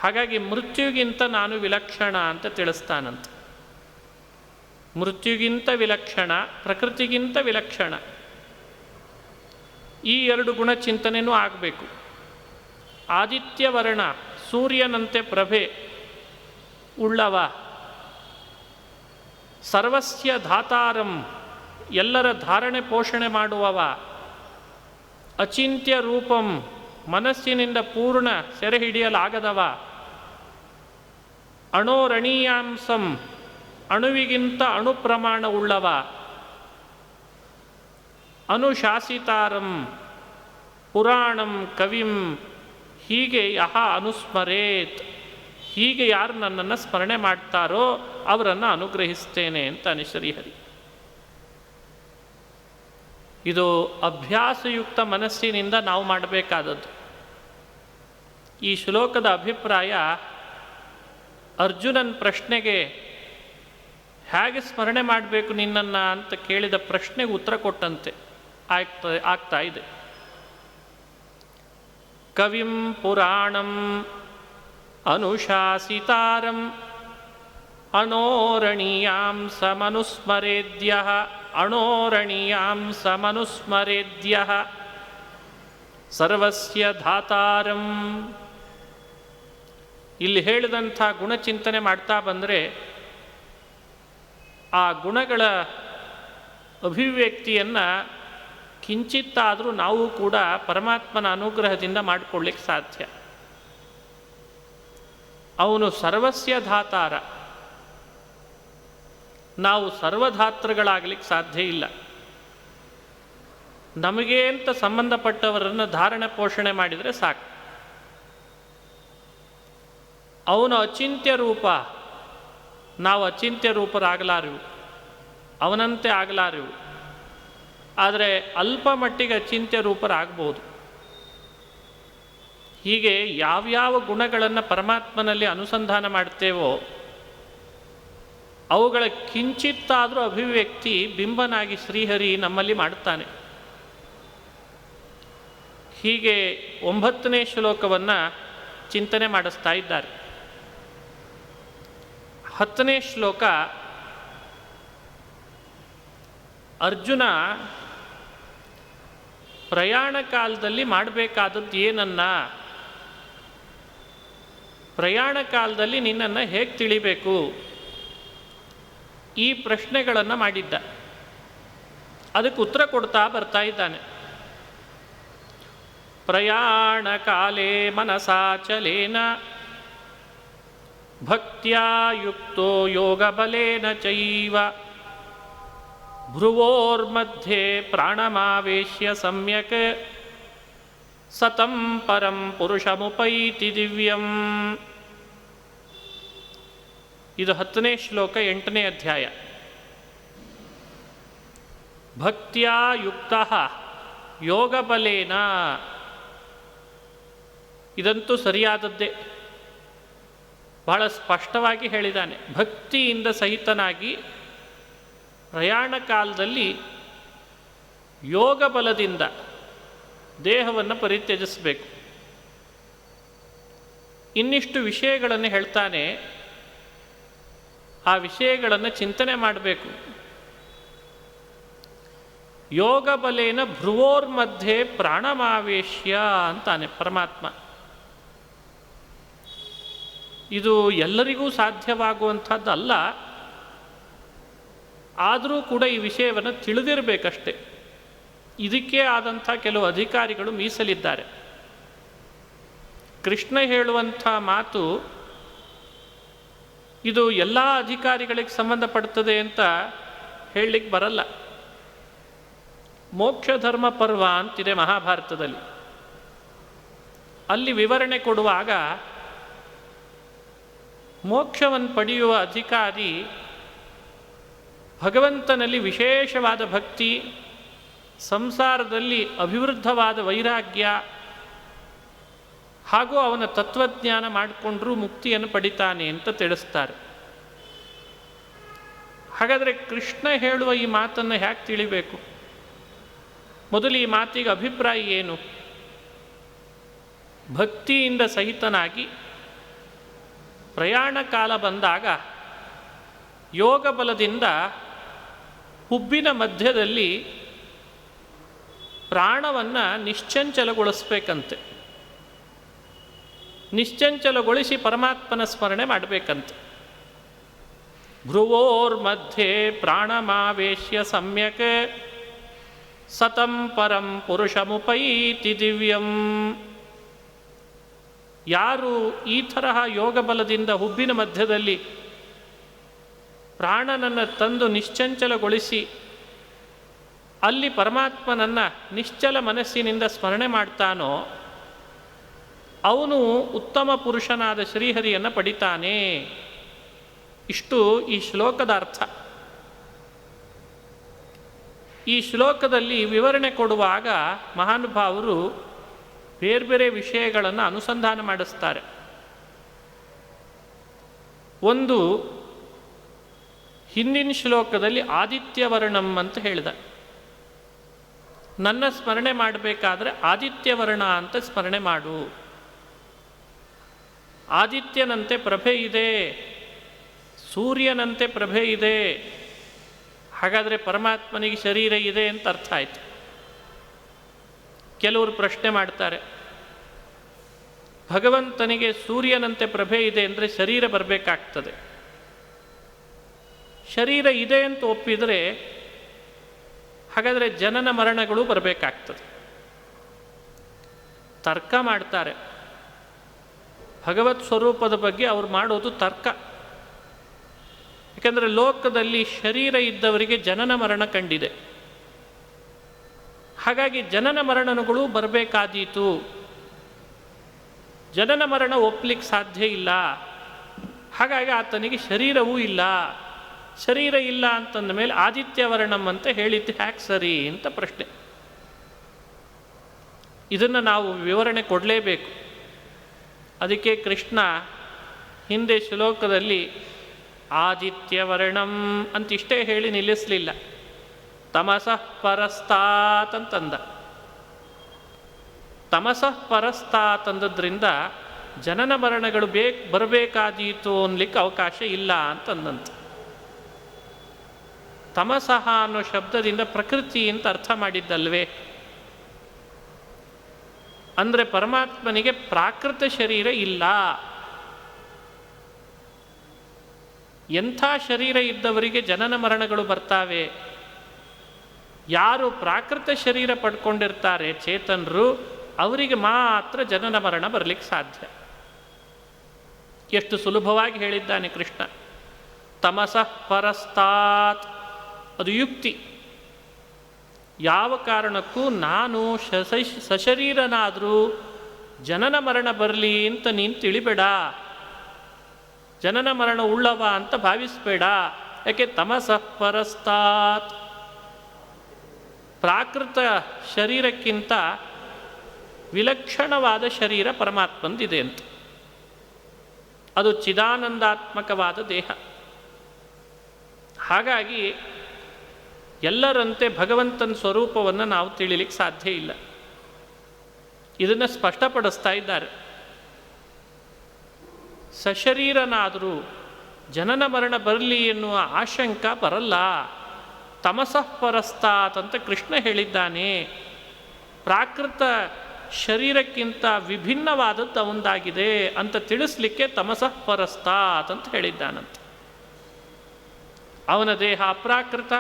ಹಾಗಾಗಿ ಮೃತ್ಯುಗಿಂತ ನಾನು ವಿಲಕ್ಷಣ ಅಂತ ತಿಳಿಸ್ತಾನಂತೆ. ಮೃತ್ಯುಗಿಂತ ವಿಲಕ್ಷಣ, ಪ್ರಕೃತಿಗಿಂತ ವಿಲಕ್ಷಣ. ಈ ಎರಡು ಗುಣ ಚಿಂತನೆಯೂ ಆಗಬೇಕು. ಆದಿತ್ಯವರ್ಣ ಸೂರ್ಯನಂತೆ ಪ್ರಭೆ ಉಳ್ಳವ, ಸರ್ವಸ್ಯ ಧಾತಾರಂ ಎಲ್ಲರ ಧಾರಣೆ ಪೋಷಣೆ ಮಾಡುವವ, ಅಚಿಂತ್ಯ ರೂಪಂ ಮನಸ್ಸಿನಿಂದ ಪೂರ್ಣ ಸೆರೆ ಹಿಡಿಯಲಾಗದವ, ಅಣೋರಣೀಯಾಂಸಂ ಅಣುವಿಗಿಂತ ಅಣು ಪ್ರಮಾಣ ಉಳ್ಳವ, ಅನುಶಾಸಿತಾರಂ ಪುರಾಣಂ ಕವಿಂ ಹೀಗೆ ಯಹ ಅನುಸ್ಮರೇತ್ ಹೀಗೆ ಯಾರು ನನ್ನನ್ನು ಸ್ಮರಣೆ ಮಾಡ್ತಾರೋ ಅವರನ್ನು ಅನುಗ್ರಹಿಸ್ತೇನೆ ಅಂತಾನೆ ಶ್ರೀಹರಿ. ಇದು ಅಭ್ಯಾಸಯುಕ್ತ ಮನಸ್ಸಿನಿಂದ ನಾವು ಮಾಡಬೇಕಾದದ್ದು. ಈ ಶ್ಲೋಕದ ಅಭಿಪ್ರಾಯ ಅರ್ಜುನನ ಪ್ರಶ್ನೆಗೆ ಹೇಗೆ ಸ್ಮರಣೆ ಮಾಡಬೇಕು ನಿನ್ನನ್ನು ಅಂತ ಕೇಳಿದ ಪ್ರಶ್ನೆಗೆ ಉತ್ತರ ಕೊಟ್ಟಂತೆ ಆಗ್ತಾ ಇದೆ. ಕವಿಂ ಪುರಾಣಂ ಅನುಶಾಸಿತಾರಂ ಅಣೋರಣೀಯಾಂ ಸಮನುಸ್ಮರೇದ್ಯಃ ಅಣೋರಣೀಯಾಂ ಸಮನುಸ್ಮರೇದ್ಯಃ ಸರ್ವಸ್ಯ ಧಾತಾರಂ. ಇಲ್ಲಿ ಹೇಳಿದಂಥ ಗುಣಚಿಂತನೆ ಮಾಡ್ತಾ ಬಂದರೆ ಆ ಗುಣಗಳ ಅಭಿವ್ಯಕ್ತಿಯನ್ನು ಕಿಂಚಿತ್ತಾದರೂ ನಾವು ಕೂಡ ಪರಮಾತ್ಮನ ಅನುಗ್ರಹದಿಂದ ಮಾಡಿಕೊಳ್ಳಿಕ್ಕೆ ಸಾಧ್ಯ. ಅವನು ಸರ್ವಸ್ಯ ಧಾತಾರ, ನಾವು ಸರ್ವಧಾತೃಗಳಾಗಲಿಕ್ಕೆ ಸಾಧ್ಯ ಇಲ್ಲ. ನಮಗೆ ಅಂತ ಸಂಬಂಧಪಟ್ಟವರನ್ನು ಧಾರಣೆ ಪೋಷಣೆ ಮಾಡಿದರೆ ಸಾಕು. ಅವನು ಅಚಿಂತ್ಯ ರೂಪ, ನಾವು ಅಚಿಂತ್ಯ ರೂಪರಾಗಲಾರೆವು, ಅವನಂತೆ ಆಗಲಾರೆವು. ಆದರೆ ಅಲ್ಪ ಮಟ್ಟಿಗೆ ಅಚಿಂತ್ಯ ರೂಪರಾಗ್ಬೋದು. ಹೀಗೆ ಯಾವ್ಯಾವ ಗುಣಗಳನ್ನು ಪರಮಾತ್ಮನಲ್ಲಿ ಅನುಸಂಧಾನ ಮಾಡ್ತೇವೋ ಅವುಗಳ ಕಿಂಚಿತ್ತಾದರೂ ಅಭಿವ್ಯಕ್ತಿ ಬಿಂಬನಾಗಿ ಶ್ರೀಹರಿ ನಮ್ಮಲ್ಲಿ ಮಾಡುತ್ತಾನೆ. ಹೀಗೆ 9ನೇ ಶ್ಲೋಕವನ್ನು ಚಿಂತನೆ ಮಾಡಿಸ್ತಾ ಇದ್ದಾರೆ. 10ನೇ ಶ್ಲೋಕ ಅರ್ಜುನ ಪ್ರಯಾಣ ಕಾಲದಲ್ಲಿ ಮಾಡಬೇಕಾದದ್ದು ಏನನ್ನ, ಪ್ರಯಾಣ ಕಾಲದಲ್ಲಿ ನಿನ್ನನ್ನು ಹೇಗೆ ತಿಳಿಬೇಕು, ಈ ಪ್ರಶ್ನೆಗಳನ್ನು ಮಾಡಿದ್ದ. ಅದಕ್ಕೆ ಉತ್ತರ ಕೊಡ್ತಾ ಬರ್ತಾ ಇದ್ದಾನೆ. ಪ್ರಯಾಣ ಕಾಲೇ ಮನಸಾಚಲೇನ ಭಕ್ತ್ಯಾ ಯುಕ್ತೋ ಯೋಗ ಬಲೇನ ಚೈವ ಭ್ರುವೋರ್ಮಧ್ಯೆ ಪ್ರಾಣಮಾವೇಶ್ಯ ಸಮ್ಯಕ್ ಸತಂ ಪರಂ ಪುರುಷಮುಪೈತಿ ದಿವ್ಯಂ. ಇದು 10ನೇ ಶ್ಲೋಕ 8ನೇ ಅಧ್ಯಾಯ. ಭಕ್ತ್ಯಾ ಯುಕ್ತಃ ಯೋಗ ಬಲೇನ, ಇದಂತೂ ಸರಿಯಾದದ್ದೇ, ಬಹಳ ಸ್ಪಷ್ಟವಾಗಿ ಹೇಳಿದ್ದಾನೆ. ಭಕ್ತಿಯಿಂದ ಸಹಿತನಾಗಿ ಪ್ರಯಾಣ ಕಾಲದಲ್ಲಿ ಯೋಗ ಬಲದಿಂದ ದೇಹವನ್ನು ಪರಿತ್ಯಜಿಸಬೇಕು. ಇನ್ನಿಷ್ಟು ವಿಷಯಗಳನ್ನು ಹೇಳ್ತಾನೆ. ಆ ವಿಷಯಗಳನ್ನು ಚಿಂತನೆ ಮಾಡಬೇಕು. ಯೋಗ ಬಲೇನ ಭ್ರುವೋರ್ಮಧ್ಯೆ ಪ್ರಾಣಮಾವೇಶ್ಯ ಅಂತಾನೆ ಪರಮಾತ್ಮ. ಇದು ಎಲ್ಲರಿಗೂ ಸಾಧ್ಯವಾಗುವಂಥದ್ದಲ್ಲ, ಆದರೂ ಕೂಡ ಈ ವಿಷಯವನ್ನು ತಿಳಿದಿರಬೇಕಷ್ಟೆ. ಇದಕ್ಕೆ ಆದಂಥ ಕೆಲವು ಅಧಿಕಾರಿಗಳು ಮೀಸಲಿದ್ದಾರೆ. ಕೃಷ್ಣ ಹೇಳುವಂಥ ಮಾತು ಇದು ಎಲ್ಲ ಅಧಿಕಾರಿಗಳಿಗೆ ಸಂಬಂಧಪಡ್ತದೆ ಅಂತ ಹೇಳಲಿಕ್ಕೆ ಬರಲ್ಲ. ಮೋಕ್ಷ ಧರ್ಮ ಪರ್ವ ಅಂತಿದೆ ಮಹಾಭಾರತದಲ್ಲಿ. ಅಲ್ಲಿ ವಿವರಣೆ ಕೊಡುವಾಗ ಮೋಕ್ಷವನ್ನು ಪಡೆಯುವ ಅಧಿಕಾರಿ ಭಗವಂತನಲ್ಲಿ ವಿಶೇಷವಾದ ಭಕ್ತಿ, ಸಂಸಾರದಲ್ಲಿ ಅಭಿವೃದ್ಧವಾದ ವೈರಾಗ್ಯ ಹಾಗೂ ಅವನ ತತ್ವಜ್ಞಾನ ಮಾಡಿಕೊಂಡ್ರೂ ಮುಕ್ತಿಯನ್ನು ಪಡಿತಾನೆ ಅಂತ ತಿಳಿಸ್ತಾರೆ. ಹಾಗಾದರೆ ಕೃಷ್ಣ ಹೇಳುವ ಈ ಮಾತನ್ನು ಹೇಗೆ ತಿಳಿಬೇಕು? ಮೊದಲು ಈ ಮಾತಿಗೆ ಅಭಿಪ್ರಾಯ ಏನು? ಭಕ್ತಿಯಿಂದ ಸಹಿತನಾಗಿ ಪ್ರಯಾಣ ಕಾಲ ಬಂದಾಗ ಯೋಗ ಬಲದಿಂದ ಹುಬ್ಬಿನ ಮಧ್ಯದಲ್ಲಿ ಪ್ರಾಣವನ್ನು ನಿಶ್ಚಂಚಲಗೊಳಿಸ್ಬೇಕಂತೆ. ನಿಶ್ಚಂಚಲಗೊಳಿಸಿ ಪರಮಾತ್ಮನ ಸ್ಮರಣೆ ಮಾಡಬೇಕಂತೆ. ಭ್ರುವೋರ್ಮಧ್ಯೆ ಪ್ರಾಣಮಾವೇಶ್ಯ ಸಮ್ಯಕ್ ಸತಂ ಪರಂ ಪುರುಷಮುಪೈತಿ ದಿವ್ಯಂ. ಯಾರು ಈ ತರಹ ಯೋಗ ಬಲದಿಂದ ಹುಬ್ಬಿನ ಮಧ್ಯದಲ್ಲಿ ಪ್ರಾಣನನ್ನು ತಂದು ನಿಶ್ಚಂಚಲಗೊಳಿಸಿ ಅಲ್ಲಿ ಪರಮಾತ್ಮನನ್ನು ನಿಶ್ಚಲ ಮನಸ್ಸಿನಿಂದ ಸ್ಮರಣೆ ಮಾಡ್ತಾನೋ ಅವನು ಉತ್ತಮ ಪುರುಷನಾದ ಶ್ರೀಹರಿಯನ್ನು ಪಡಿತಾನೆ. ಇಷ್ಟು ಈ ಶ್ಲೋಕದ ಅರ್ಥ. ಈ ಶ್ಲೋಕದಲ್ಲಿ ವಿವರಣೆ ಕೊಡುವಾಗ ಮಹಾನುಭಾವರು ಬೇರೆ ಬೇರೆ ವಿಷಯಗಳನ್ನು ಅನುಸಂಧಾನ ಮಾಡಿಸ್ತಾರೆ. ಒಂದು, ಹಿಂದಿನ ಶ್ಲೋಕದಲ್ಲಿ ಆದಿತ್ಯವರ್ಣಂ ಅಂತ ಹೇಳಿದ. ನನ್ನ ಸ್ಮರಣೆ ಮಾಡಬೇಕಾದ್ರೆ ಆದಿತ್ಯವರ್ಣ ಅಂತ ಸ್ಮರಣೆ ಮಾಡು. ಆದಿತ್ಯನಂತೆ ಪ್ರಭೆ ಇದೆ, ಸೂರ್ಯನಂತೆ ಪ್ರಭೆ ಇದೆ. ಹಾಗಾದರೆ ಪರಮಾತ್ಮನಿಗೆ ಶರೀರ ಇದೆ ಅಂತ ಅರ್ಥ ಆಯಿತು. ಕೆಲವರು ಪ್ರಶ್ನೆ ಮಾಡ್ತಾರೆ, ಭಗವಂತನಿಗೆ ಸೂರ್ಯನಂತೆ ಪ್ರಭೆ ಇದೆ ಅಂದರೆ ಶರೀರ ಬರಬೇಕಾಗ್ತದೆ. ಶರೀರ ಇದೆ ಅಂತ ಒಪ್ಪಿದರೆ ಹಾಗಾದರೆ ಜನನ ಮರಣಗಳು ಬರಬೇಕಾಗ್ತದೆ. ತರ್ಕ ಮಾಡ್ತಾರೆ. ಭಗವತ್ ಸ್ವರೂಪದ ಬಗ್ಗೆ ಅವ್ರು ಮಾಡೋದು ತರ್ಕ. ಯಾಕೆಂದರೆ ಲೋಕದಲ್ಲಿ ಶರೀರ ಇದ್ದವರಿಗೆ ಜನನ ಮರಣ ಕಂಡಿದೆ. ಹಾಗಾಗಿ ಜನನ ಮರಣಗಳು ಬರಬೇಕಾದೀತು. ಜನನ ಮರಣ ಒಪ್ಪಲಿಕ್ಕೆ ಸಾಧ್ಯ ಇಲ್ಲ. ಹಾಗಾಗಿ ಆತನಿಗೆ ಶರೀರವೂ ಇಲ್ಲ. ಶರೀರ ಇಲ್ಲ ಅಂತಂದ ಮೇಲೆ ಆದಿತ್ಯವರ್ಣಂ ಅಂತ ಹೇಳಿದ್ದು ಹ್ಯಾಕ್ ಸರಿ ಅಂತ ಪ್ರಶ್ನೆ. ಇದನ್ನು ನಾವು ವಿವರಣೆ ಕೊಡಲೇಬೇಕು. ಅದಕ್ಕೆ ಕೃಷ್ಣ ಹಿಂದೆ ಶ್ಲೋಕದಲ್ಲಿ ಆದಿತ್ಯವರ್ಣಂ ಅಂತಿಷ್ಟೇ ಹೇಳಿ ನಿಲ್ಲಿಸಲಿಲ್ಲ. ತಮಸಃ ಪರಸ್ತಾತ್ ಅಂತಂದ. ತಮಸಃ ಪರಸ್ತಾತ್ ಅಂದದ್ರಿಂದ ಜನನ ಮರಣಗಳು ಬರಬೇಕಾದೀತು ಅನ್ಲಿಕ್ಕೆ ಅವಕಾಶ ಇಲ್ಲ ಅಂತಂದಂತ. ತಮಸಃ ಅನ್ನೋ ಶಬ್ದದಿಂದ ಪ್ರಕೃತಿ ಅಂತ ಅರ್ಥ ಮಾಡಿದ್ದಲ್ವೇ? ಅಂದರೆ ಪರಮಾತ್ಮನಿಗೆ ಪ್ರಾಕೃತ ಶರೀರ ಇಲ್ಲ. ಎಂಥ ಶರೀರ ಇದ್ದವರಿಗೆ ಜನನ ಮರಣಗಳು ಬರ್ತಾವೆ? ಯಾರು ಪ್ರಾಕೃತ ಶರೀರ ಪಡ್ಕೊಂಡಿರ್ತಾರೆ ಚೇತನರು, ಅವರಿಗೆ ಮಾತ್ರ ಜನನ ಮರಣ ಬರಲಿಕ್ಕೆ ಸಾಧ್ಯ. ಎಷ್ಟು ಸುಲಭವಾಗಿ ಹೇಳಿದ್ದಾನೆ ಕೃಷ್ಣ. ತಮಸಃ ಪರಸ್ತಾತ್, ಅದು ಯುಕ್ತಿ. ಯಾವ ಕಾರಣಕ್ಕೂ ನಾನು ಸಶರೀರನಾದರೂ ಜನನ ಮರಣ ಬರಲಿ ಅಂತ ನೀನು ತಿಳಿಬೇಡ, ಜನನ ಮರಣ ಉಳ್ಳವ ಅಂತ ಭಾವಿಸಬೇಡ. ಯಾಕೆ? ತಮಸಃ ಪರಸ್ತಾತ್, ಪ್ರಾಕೃತ ಶರೀರಕ್ಕಿಂತ ವಿಲಕ್ಷಣವಾದ ಶರೀರ ಪರಮಾತ್ಮಂದಿದೆ ಅಂತ. ಅದು ಚಿದಾನಂದಾತ್ಮಕವಾದ ದೇಹ. ಹಾಗಾಗಿ ಎಲ್ಲರಂತೆ ಭಗವಂತನ ಸ್ವರೂಪವನ್ನು ನಾವು ತಿಳಿಲಿಕ್ಕೆ ಸಾಧ್ಯ ಇಲ್ಲ. ಇದನ್ನು ಸ್ಪಷ್ಟಪಡಿಸ್ತಾ ಇದ್ದಾರೆ. ಸಶರೀರನಾದರೂ ಜನನ ಮರಣ ಬರಲಿ ಎನ್ನುವ ಆಶಂಕ ಬರಲ್ಲ. ತಮಸಃ ಪರಸ್ತಾತ್ ಅಂತ ಕೃಷ್ಣ ಹೇಳಿದ್ದಾನೆ. ಪ್ರಾಕೃತ ಶರೀರಕ್ಕಿಂತ ವಿಭಿನ್ನವಾದದ್ದು ಅವನದಾಗಿದೆ ಅಂತ ತಿಳಿಸ್ಲಿಕ್ಕೆ ತಮಸಃ ಪರಸ್ತಾತ್ ಅಂತ ಹೇಳಿದ್ದಾನಂತೆ. ಅವನ ದೇಹ ಅಪ್ರಾಕೃತ,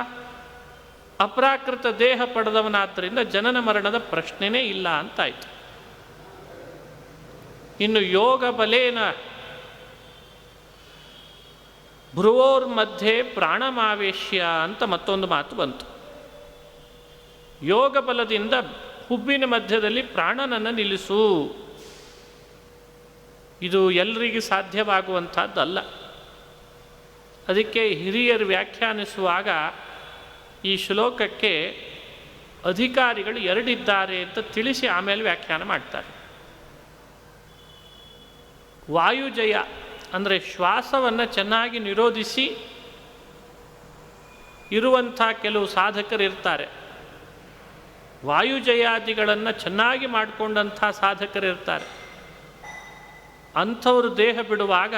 ಅಪ್ರಾಕೃತ ದೇಹ ಪಡೆದವನಾದ್ದರಿಂದ ಜನನ ಮರಣದ ಪ್ರಶ್ನೆನೇ ಇಲ್ಲ ಅಂತಾಯಿತು. ಇನ್ನು ಯೋಗ ಬಲೇನ ಭ್ರುವೋರ್ ಮಧ್ಯೆ ಪ್ರಾಣಮಾವೇಶ್ಯ ಅಂತ ಮತ್ತೊಂದು ಮಾತು ಬಂತು. ಯೋಗ ಬಲದಿಂದ ಹುಬ್ಬಿನ ಮಧ್ಯದಲ್ಲಿ ಪ್ರಾಣನನ್ನು ನಿಲ್ಲಿಸು. ಇದು ಎಲ್ಲರಿಗೂ ಸಾಧ್ಯವಾಗುವಂಥದ್ದಲ್ಲ. ಅದಕ್ಕೆ ಹಿರಿಯರು ವ್ಯಾಖ್ಯಾನಿಸುವಾಗ ಈ ಶ್ಲೋಕಕ್ಕೆ ಅಧಿಕಾರಿಗಳು ಎರಡಿದ್ದಾರೆ ಅಂತ ತಿಳಿಸಿ ಆಮೇಲೆ ವ್ಯಾಖ್ಯಾನ ಮಾಡ್ತಾರೆ. ವಾಯುಜಯ ಅಂದರೆ ಶ್ವಾಸವನ್ನು ಚೆನ್ನಾಗಿ ನಿರೋಧಿಸಿ ಇರುವಂಥ ಕೆಲವು ಸಾಧಕರಿರ್ತಾರೆ. ವಾಯುಜಯಾದಿಗಳನ್ನು ಚೆನ್ನಾಗಿ ಮಾಡಿಕೊಂಡಂಥ ಸಾಧಕರಿರ್ತಾರೆ. ಅಂಥವರು ದೇಹ ಬಿಡುವಾಗ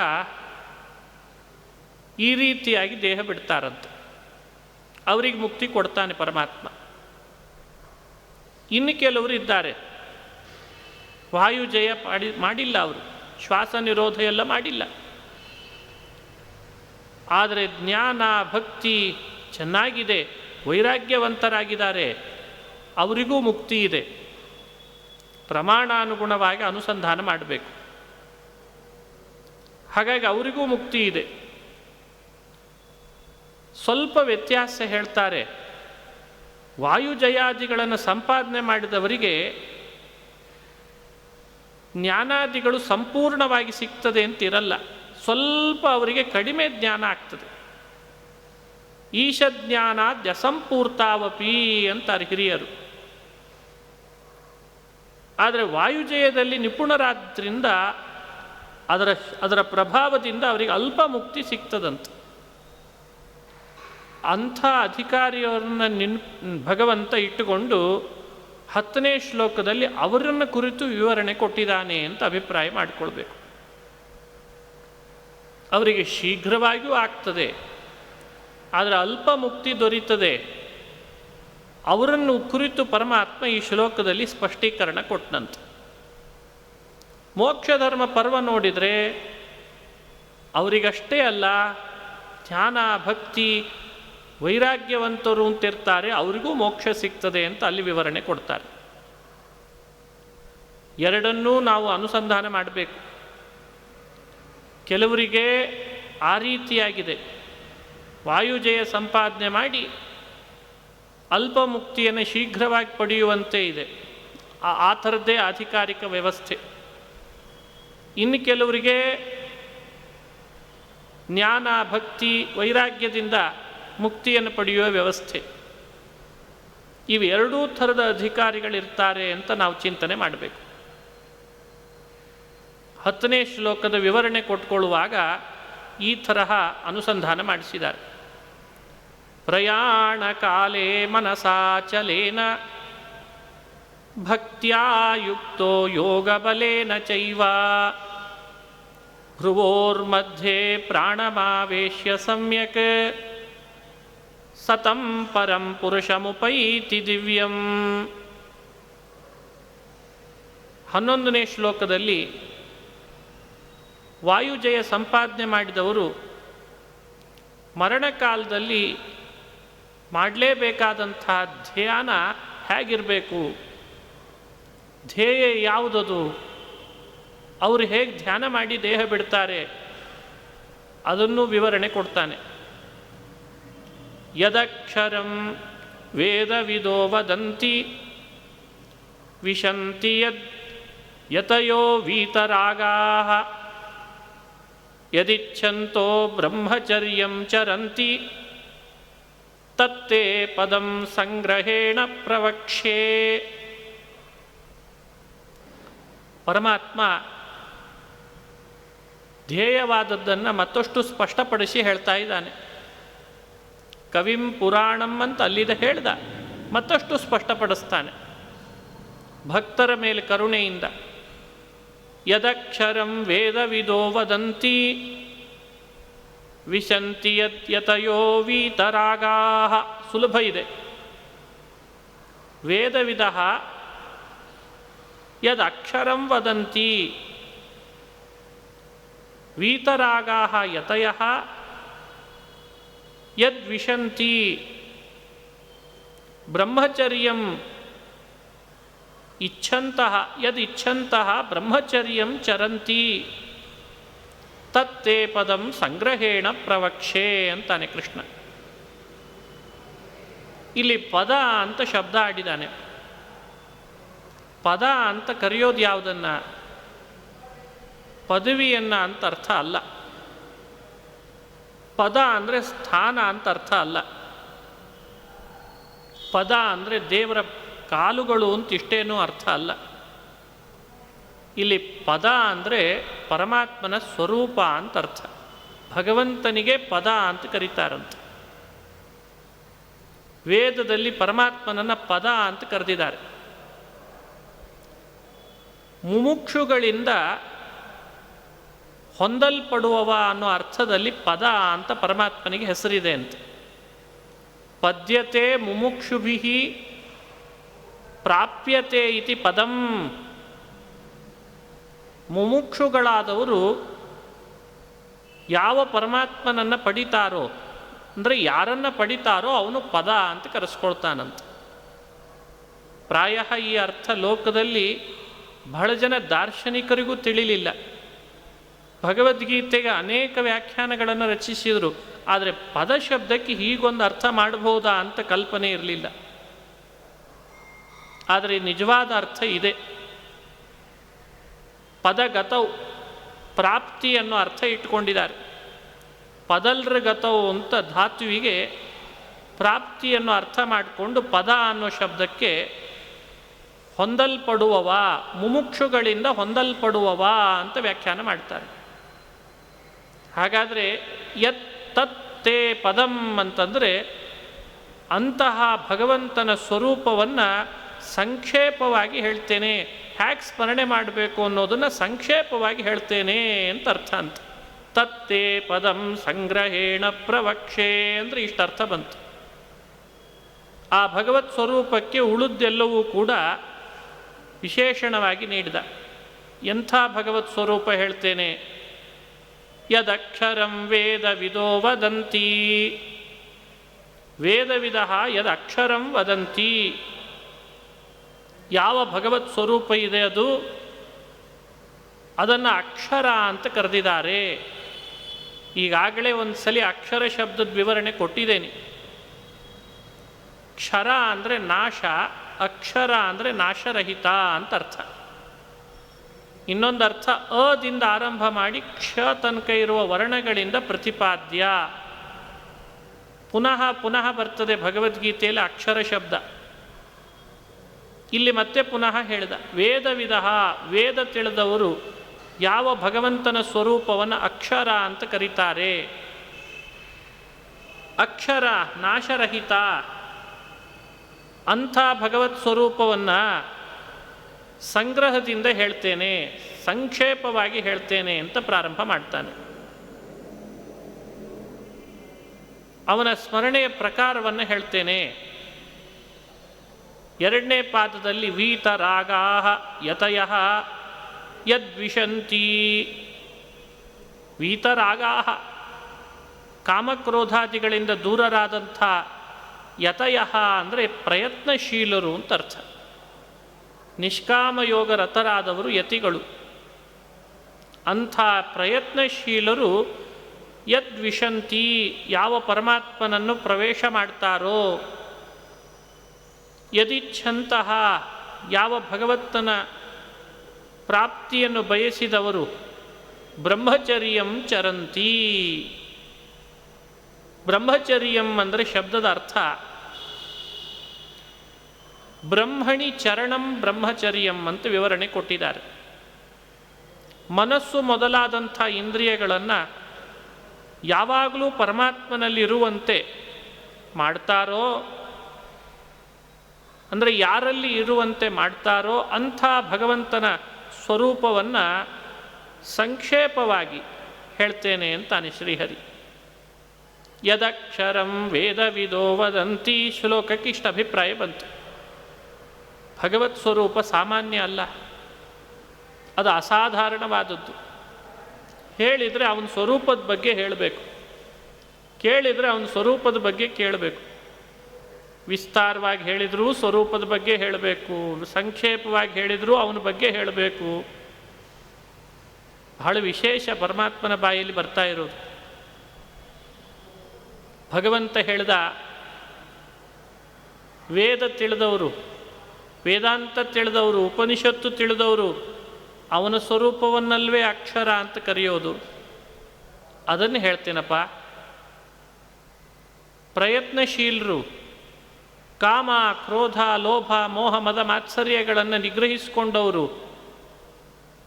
ಈ ರೀತಿಯಾಗಿ ದೇಹ ಬಿಡ್ತಾರಂತೆ. ಅವರಿಗೆ ಮುಕ್ತಿ ಕೊಡ್ತಾನೆ ಪರಮಾತ್ಮ. ಇನ್ನು ಕೆಲವರು ಇದ್ದಾರೆ, ವಾಯುಜಯ ಮಾಡಿಲ್ಲ, ಅವರು ಶ್ವಾಸ ನಿರೋಧ ಎಲ್ಲ ಮಾಡಿಲ್ಲ, ಆದರೆ ಜ್ಞಾನ ಭಕ್ತಿ ಚೆನ್ನಾಗಿದೆ, ವೈರಾಗ್ಯವಂತರಾಗಿದ್ದಾರೆ, ಅವರಿಗೂ ಮುಕ್ತಿ ಇದೆ. ಪ್ರಮಾಣಾನುಗುಣವಾಗಿ ಅನುಸಂಧಾನ ಮಾಡಬೇಕು. ಹಾಗಾಗಿ ಅವರಿಗೂ ಮುಕ್ತಿ ಇದೆ. ಸ್ವಲ್ಪ ವ್ಯತ್ಯಾಸ ಹೇಳ್ತಾರೆ. ವಾಯುಜಯಾದಿಗಳನ್ನು ಸಂಪಾದನೆ ಮಾಡಿದವರಿಗೆ ಜ್ಞಾನಾದಿಗಳು ಸಂಪೂರ್ಣವಾಗಿ ಸಿಗ್ತದೆ ಅಂತಿರಲ್ಲ, ಸ್ವಲ್ಪ ಅವರಿಗೆ ಕಡಿಮೆ ಜ್ಞಾನ ಆಗ್ತದೆ. ಈಶಜ್ಞಾನಾದ್ಯಸಂಪೂರ್ತಾವಪಿ ಅಂತಾರೆ ಹಿರಿಯರು. ಆದರೆ ವಾಯುಜಯದಲ್ಲಿ ನಿಪುಣರಾದ್ರಿಂದ ಅದರ ಪ್ರಭಾವದಿಂದ ಅವರಿಗೆ ಅಲ್ಪ ಮುಕ್ತಿ ಸಿಗ್ತದಂತೆ. ಅಂಥ ಅಧಿಕಾರಿಯವರನ್ನು ಭಗವಂತ ಇಟ್ಟುಕೊಂಡು 10ನೇ ಶ್ಲೋಕದಲ್ಲಿ ಅವರನ್ನು ಕುರಿತು ವಿವರಣೆ ಕೊಟ್ಟಿದ್ದಾನೆ ಅಂತ ಅಭಿಪ್ರಾಯ ಮಾಡಿಕೊಳ್ಬೇಕು. ಅವರಿಗೆ ಶೀಘ್ರವಾಗಿಯೂ ಆಗ್ತದೆ, ಆದರೆ ಅಲ್ಪ ಮುಕ್ತಿ ದೊರೀತದೆ. ಅವರನ್ನು ಕುರಿತು ಪರಮಾತ್ಮ ಈ ಶ್ಲೋಕದಲ್ಲಿ ಸ್ಪಷ್ಟೀಕರಣ ಕೊಟ್ಟನಂತೆ. ಮೋಕ್ಷಧರ್ಮ ಪರ್ವ ನೋಡಿದರೆ ಅವರಿಗಷ್ಟೇ ಅಲ್ಲ, ಧ್ಯಾನ ಭಕ್ತಿ ವೈರಾಗ್ಯವಂತರು ಅಂತಿರ್ತಾರೆ, ಅವರಿಗೂ ಮೋಕ್ಷ ಸಿಗ್ತದೆ ಅಂತ ಅಲ್ಲಿ ವಿವರಣೆ ಕೊಡ್ತಾರೆ. ಎರಡನ್ನೂ ನಾವು ಅನುಸಂಧಾನ ಮಾಡಬೇಕು. ಕೆಲವರಿಗೆ ಆ ರೀತಿಯಾಗಿದೆ, ವಾಯುಜಯ ಸಂಪಾದನೆ ಮಾಡಿ ಅಲ್ಪ ಮುಕ್ತಿಯನ್ನು ಶೀಘ್ರವಾಗಿ ಪಡೆಯುವಂತೆ ಇದೆ, ಆ ಥರದ್ದೇ ಆಧಿಕಾರಿಕ ವ್ಯವಸ್ಥೆ. ಇನ್ನು ಕೆಲವರಿಗೆ ಜ್ಞಾನ ಭಕ್ತಿ ವೈರಾಗ್ಯದಿಂದ ಮುಕ್ತಿಯನ್ನು ಪಡೆಯುವ ವ್ಯವಸ್ಥೆ. ಇವೆರಡೂ ಥರದ ಅಧಿಕಾರಿಗಳಿರ್ತಾರೆ ಅಂತ ನಾವು ಚಿಂತನೆ ಮಾಡಬೇಕು. 10ನೇ ಶ್ಲೋಕದ ವಿವರಣೆ ಕೊಟ್ಕೊಳ್ಳುವಾಗ ಈ ತರಹ ಅನುಸಂಧಾನ ಮಾಡಿಸಿದ್ದಾರೆ. ಪ್ರಯಾಣ ಕಾಲೇ ಮನಸಾಚಲೇನ ಭಕ್ತ್ಯಾ ಯುಕ್ತೋ ಯೋಗಬಲೇನ ಚೈವ ಭ್ರುವೋರ್ಮಧ್ಯೆ ಪ್ರಾಣಮಾವೇಶ್ಯ ಸಮ್ಯಕ್ ಸತಂ ಪರಂ ಪುರುಷಮುಪೈತಿ ದಿವ್ಯಂ. 11ನೇ ಶ್ಲೋಕದಲ್ಲಿ ವಾಯುಜಯ ಸಂಪಾದನೆ ಮಾಡಿದವರು ಮರಣಕಾಲದಲ್ಲಿ ಮಾಡಲೇಬೇಕಾದಂಥ ಧ್ಯಾನ ಹೇಗಿರಬೇಕು, ಧ್ಯೇಯ ಯಾವುದದು, ಅವರು ಹೇಗೆ ಧ್ಯಾನ ಮಾಡಿ ದೇಹ ಬಿಡ್ತಾರೆ ಅದನ್ನು ವಿವರಣೆ ಕೊಡ್ತಾನೆ. ಯದಕ್ಷರಂ ವೇದವಿದೋ ವದಂತಿ ವಿಶಂತಿ ಯತಯೋ ವೀತರಾಗಾಃ ಯದಿಚ್ಛಂತೋ ಬ್ರಹ್ಮಚರ್ಯಂ ಚರಂತಿ ತತ್ತೇ ಪದಂ ಸಂಗ್ರಹೇಣ ಪ್ರವಕ್ಷ್ಯೆ. ಪರಮಾತ್ಮ ಧ್ಯೇಯವಾದದ್ದನ್ನು ಮತ್ತಷ್ಟು ಸ್ಪಷ್ಟಪಡಿಸಿ ಹೇಳ್ತಾ ಇದ್ದಾನೆ. ಕವಿಂ ಪುರಾಣಂ ಅಂತ ಅಲ್ಲಿದ ಹೇಳ್ದ, ಮತ್ತಷ್ಟು ಸ್ಪಷ್ಟಪಡಿಸ್ತಾನೆ ಭಕ್ತರ ಮೇಲೆ ಕರುಣೆಯಿಂದ. ಯದಕ್ಷರಂ ವೇದವಿದೋ ವದಂತಿ ವಿಶಂತಿ ಯತಯೋ ವೀತರಾಗಾಃ. ಸುಲಭ ಇದೆ. ವೇದವಿದಃ ಯದಕ್ಷರಂ ವದಂತಿ ವೀತರಾಗಾಃ ಯತಯಃ ಯದ್ವಿಶಂತಿ ಬ್ರಹ್ಮಚರ್ಯಂ ಇಚ್ಛಂತಃ ಯದಿಚ್ಛಂತಃ ಬ್ರಹ್ಮಚರ್ಯಂ ಚರಂತಿ ತತ್ತೇ ಪದಂ ಸಂಗ್ರಹೇಣ ಪ್ರವಕ್ಷೆ ಅಂತಾನೆ ಕೃಷ್ಣ. ಇಲ್ಲಿ ಪದ ಅಂತ ಶಬ್ದ ಆಡಿದಾನೆ. ಪದ ಅಂತ ಕರೆಯೋದು ಯಾವುದನ್ನು? ಪದವಿಯನ್ನು ಅಂತ ಅರ್ಥ ಅಲ್ಲ. ಪದ ಅಂದರೆ ಸ್ಥಾನ ಅಂತ ಅರ್ಥ ಅಲ್ಲ. ಪದ ಅಂದರೆ ದೇವರ ಕಾಲುಗಳು ಅಂತ ಇಷ್ಟೇನೂ ಅರ್ಥ ಅಲ್ಲ. ಇಲ್ಲಿ ಪದ ಅಂದರೆ ಪರಮಾತ್ಮನ ಸ್ವರೂಪ ಅಂತ ಅರ್ಥ. ಭಗವಂತನಿಗೆ ಪದ ಅಂತ ಕರೀತಾರಂತೆ. ವೇದದಲ್ಲಿ ಪರಮಾತ್ಮನನ್ನು ಪದ ಅಂತ ಕರೆದಿದ್ದಾರೆ. ಮುಮುಕ್ಷುಗಳಿಂದ ಹೊಂದಲ್ಪಡುವವ ಅನ್ನೋ ಅರ್ಥದಲ್ಲಿ ಪದ ಅಂತ ಪರಮಾತ್ಮನಿಗೆ ಹೆಸರಿದೆ ಅಂತ. ಪದ್ಯತೆ ಮುಮುಕ್ಷುಭಿ ಪ್ರಾಪ್ಯತೆ ಇತಿ ಪದಂ. ಮುಮುಕ್ಷುಗಳಾದವರು ಯಾವ ಪರಮಾತ್ಮನನ್ನು ಪಡಿತಾರೋ, ಅಂದರೆ ಯಾರನ್ನು ಪಡಿತಾರೋ ಅವನು ಪದ ಅಂತ ಕರೆಸ್ಕೊಳ್ತಾನಂತ. ಪ್ರಾಯ ಈ ಅರ್ಥ ಲೋಕದಲ್ಲಿ ಬಹಳ ಜನ ದಾರ್ಶನಿಕರಿಗೂ ತಿಳಿಲಿಲ್ಲ. ಭಗವದ್ಗೀತೆಗೆ ಅನೇಕ ವ್ಯಾಖ್ಯಾನಗಳನ್ನು ರಚಿಸಿದರು, ಆದರೆ ಪದ ಶಬ್ದಕ್ಕೆ ಹೀಗೊಂದು ಅರ್ಥ ಮಾಡಬಹುದಾ ಅಂತ ಕಲ್ಪನೆ ಇರಲಿಲ್ಲ. ಆದರೆ ನಿಜವಾದ ಅರ್ಥ ಇದೆ. ಪದಗತೌ, ಪ್ರಾಪ್ತಿ ಅನ್ನೋ ಅರ್ಥ ಇಟ್ಕೊಂಡಿದ್ದಾರೆ. ಪದಲ್ರ ಗತವು ಅಂತ ಧಾತುವಿಗೆ ಪ್ರಾಪ್ತಿಯನ್ನು ಅರ್ಥ ಮಾಡಿಕೊಂಡು ಪದ ಅನ್ನೋ ಶಬ್ದಕ್ಕೆ ಹೊಂದಲ್ಪಡುವವ, ಮುಮುಕ್ಷುಗಳಿಂದ ಹೊಂದಲ್ಪಡುವವ ಅಂತ ವ್ಯಾಖ್ಯಾನ ಮಾಡ್ತಾರೆ. ಹಾಗಾದರೆ ಯತ್ ತತ್ ತೇ ಪದಂ ಅಂತಂದರೆ ಅಂತಹ ಭಗವಂತನ ಸ್ವರೂಪವನ್ನು ಸಂಕ್ಷೇಪವಾಗಿ ಹೇಳ್ತೇನೆ, ಹ್ಯಾಕ್ ಸ್ಮರಣೆ ಮಾಡಬೇಕು ಅನ್ನೋದನ್ನು ಸಂಕ್ಷೇಪವಾಗಿ ಹೇಳ್ತೇನೆ ಅಂತ ಅರ್ಥ ಅಂತ. ತತ್ತೇ ಪದಂ ಸಂಗ್ರಹೇಣ ಪ್ರವಕ್ಷೆ ಅಂದರೆ ಇಷ್ಟರ್ಥ ಬಂತು. ಆ ಭಗವತ್ ಸ್ವರೂಪಕ್ಕೆ ಉಳಿದೆಲ್ಲವೂ ಕೂಡ ವಿಶೇಷಣವಾಗಿ ನೀಡಿದ. ಎಂಥ ಭಗವತ್ ಸ್ವರೂಪ ಹೇಳ್ತೇನೆ? ಯದಕ್ಷರಂ ವೇದವಿದೋ ವದಂತಿ, ವೇದವಿದ ಯದಕ್ಷರಂ ವದಂತಿ. ಯಾವ ಭಗವತ್ ಸ್ವರೂಪ ಇದೆ ಅದು, ಅದನ್ನು ಅಕ್ಷರ ಅಂತ ಕರೆದಿದ್ದಾರೆ. ಈಗಾಗಲೇ ಒಂದು ಸಲ ಅಕ್ಷರ ಶಬ್ದದ ವಿವರಣೆ ಕೊಟ್ಟಿದ್ದೇನೆ. ಕ್ಷರ ಅಂದರೆ ನಾಶ, ಅಕ್ಷರ ಅಂದರೆ ನಾಶರಹಿತ ಅಂತ ಅರ್ಥ. ಇನ್ನೊಂದು ಅರ್ಥ ಅದಿಂದ ಆರಂಭ ಮಾಡಿ ಕ್ಷ ತನಕ ಇರುವ ವರ್ಣಗಳಿಂದ ಪ್ರತಿಪಾದ್ಯ. ಪುನಃ ಪುನಃ ಬರ್ತದೆ ಭಗವದ್ಗೀತೆಯಲ್ಲಿ ಅಕ್ಷರ ಶಬ್ದ. ಇಲ್ಲಿ ಮತ್ತೆ ಪುನಃ ಹೇಳಿದ ವೇದವಿದ, ವೇದ ತಿಳಿದವರು ಯಾವ ಭಗವಂತನ ಸ್ವರೂಪವನ್ನು ಅಕ್ಷರ ಅಂತ ಕರೀತಾರೆ. ಅಕ್ಷರ ನಾಶರಹಿತ, ಅಂಥ ಭಗವತ್ ಸ್ವರೂಪವನ್ನು ಸಂಗ್ರಹದಿಂದ ಹೇಳ್ತೇನೆ, ಸಂಕ್ಷೇಪವಾಗಿ ಹೇಳ್ತೇನೆ ಅಂತ ಪ್ರಾರಂಭ ಮಾಡ್ತಾನೆ. ಅವನ ಸ್ಮರಣೆಯ ಪ್ರಕಾರವನ್ನು ಹೇಳ್ತೇನೆ. ಎರಡನೇ ಪಾದದಲ್ಲಿ ವೀತರಾಗಾ ಯತಯಃ ಯದ್ವಿಶಂತಿ. ವೀತರಾಗಾ ಕಾಮಕ್ರೋಧಾದಿಗಳಿಂದ ದೂರರಾದಂಥ, ಯತಯಃ ಅಂದರೆ ಪ್ರಯತ್ನಶೀಲರು ಅಂತ ಅರ್ಥ. ನಿಷ್ಕಾಮಯೋಗ ರತರಾದವರು ಯತಿಗಳು. ಅಂಥ ಪ್ರಯತ್ನಶೀಲರು ಯದ್ವಿಶಂತಿ, ಯಾವ ಪರಮಾತ್ಮನನ್ನು ಪ್ರವೇಶ ಮಾಡ್ತಾರೋ, ಯದಿಚ್ಛಂತಹ, ಯಾವ ಭಗವಂತನ ಪ್ರಾಪ್ತಿಯನ್ನು ಬಯಸಿದವರು, ಬ್ರಹ್ಮಚರ್ಯಂ ಚರಂತಿ. ಬ್ರಹ್ಮಚರ್ಯಂ ಅಂದರೆ ಶಬ್ದದ ಅರ್ಥ ಬ್ರಹ್ಮಣಿ ಚರಣಂ ಬ್ರಹ್ಮಚರ್ಯಂ ಅಂತ ವಿವರಣೆ ಕೊಟ್ಟಿದ್ದಾರೆ. ಮನಸ್ಸು ಮೊದಲಾದಂಥ ಇಂದ್ರಿಯಗಳನ್ನು ಯಾವಾಗಲೂ ಪರಮಾತ್ಮನಲ್ಲಿರುವಂತೆ ಮಾಡ್ತಾರೋ, ಅಂದರೆ ಯಾರಲ್ಲಿ ಇರುವಂತೆ ಮಾಡ್ತಾರೋ ಅಂಥ ಭಗವಂತನ ಸ್ವರೂಪವನ್ನು ಸಂಕ್ಷೇಪವಾಗಿ ಹೇಳ್ತೇನೆ ಅಂತಾನೆ ಶ್ರೀಹರಿ. ಯದಕ್ಷರಂ ವೇದವಿದೋ ವದಂತಿ. ಶ್ಲೋಕಕ್ಕೆ ಇಷ್ಟ ಅಭಿಪ್ರಾಯ ಬಂತು. ಭಗವತ್ ಸ್ವರೂಪ ಸಾಮಾನ್ಯ ಅಲ್ಲ, ಅದು ಅಸಾಧಾರಣವಾದದ್ದು. ಹೇಳಿದರೆ ಅವನ ಸ್ವರೂಪದ ಬಗ್ಗೆ ಹೇಳಬೇಕು, ಕೇಳಿದರೆ ಅವನ ಸ್ವರೂಪದ ಬಗ್ಗೆ ಕೇಳಬೇಕು. ವಿಸ್ತಾರವಾಗಿ ಹೇಳಿದರೂ ಸ್ವರೂಪದ ಬಗ್ಗೆ ಹೇಳಬೇಕು, ಸಂಕ್ಷೇಪವಾಗಿ ಹೇಳಿದರೂ ಅವನ ಬಗ್ಗೆ ಹೇಳಬೇಕು. ಬಹಳ ವಿಶೇಷ ಪರಮಾತ್ಮನ ಬಾಯಲ್ಲಿ ಬರ್ತಾ ಇರೋದು. ಭಗವಂತ ಹೇಳ್ದ, ವೇದ ತಿಳಿದವರು, ವೇದಾಂತ ತಿಳಿದವರು, ಉಪನಿಷತ್ತು ತಿಳಿದವರು ಅವನ ಸ್ವರೂಪವನ್ನಲ್ವೇ ಅಕ್ಷರ ಅಂತ ಕರೆಯೋದು. ಅದನ್ನು ಹೇಳ್ತೇನಪ್ಪ. ಪ್ರಯತ್ನಶೀಲರು ಕಾಮ, ಕ್ರೋಧ, ಲೋಭ, ಮೋಹ, ಮದ, ಮಾತ್ಸರ್ಯಗಳನ್ನು ನಿಗ್ರಹಿಸಿಕೊಂಡವರು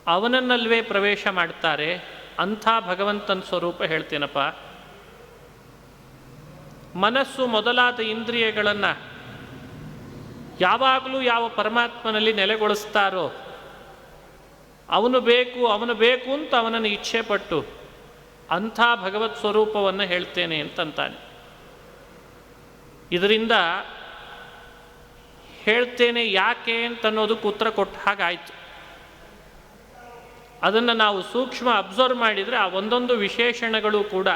ಅವನನ್ನಲ್ವೇ ಪ್ರವೇಶ ಮಾಡ್ತಾರೆ. ಅಂಥ ಭಗವಂತನ ಸ್ವರೂಪ ಹೇಳ್ತೇನಪ್ಪ. ಮನಸ್ಸು ಮೊದಲಾದ ಇಂದ್ರಿಯಗಳನ್ನು ಯಾವಾಗಲೂ ಯಾವ ಪರಮಾತ್ಮನಲ್ಲಿ ನೆಲೆಗೊಳಿಸ್ತಾರೋ ಅವನು ಬೇಕು ಅಂತ ಅವನನ್ನು ಇಚ್ಛೆ ಪಟ್ಟು ಅಂಥ ಭಗವತ್ ಸ್ವರೂಪವನ್ನು ಹೇಳ್ತೇನೆ ಅಂತಂತಾನೆ. ಇದರಿಂದ ಹೇಳ್ತೇನೆ ಯಾಕೆ ಅಂತನ್ನೋದಕ್ಕೆ ಉತ್ತರ ಕೊಟ್ಟ ಹಾಗಾಯಿತು. ಅದನ್ನು ನಾವು ಸೂಕ್ಷ್ಮ ಅಬ್ಸರ್ವ್ ಮಾಡಿದರೆ ಆ ಒಂದೊಂದು ವಿಶೇಷಣಗಳು ಕೂಡ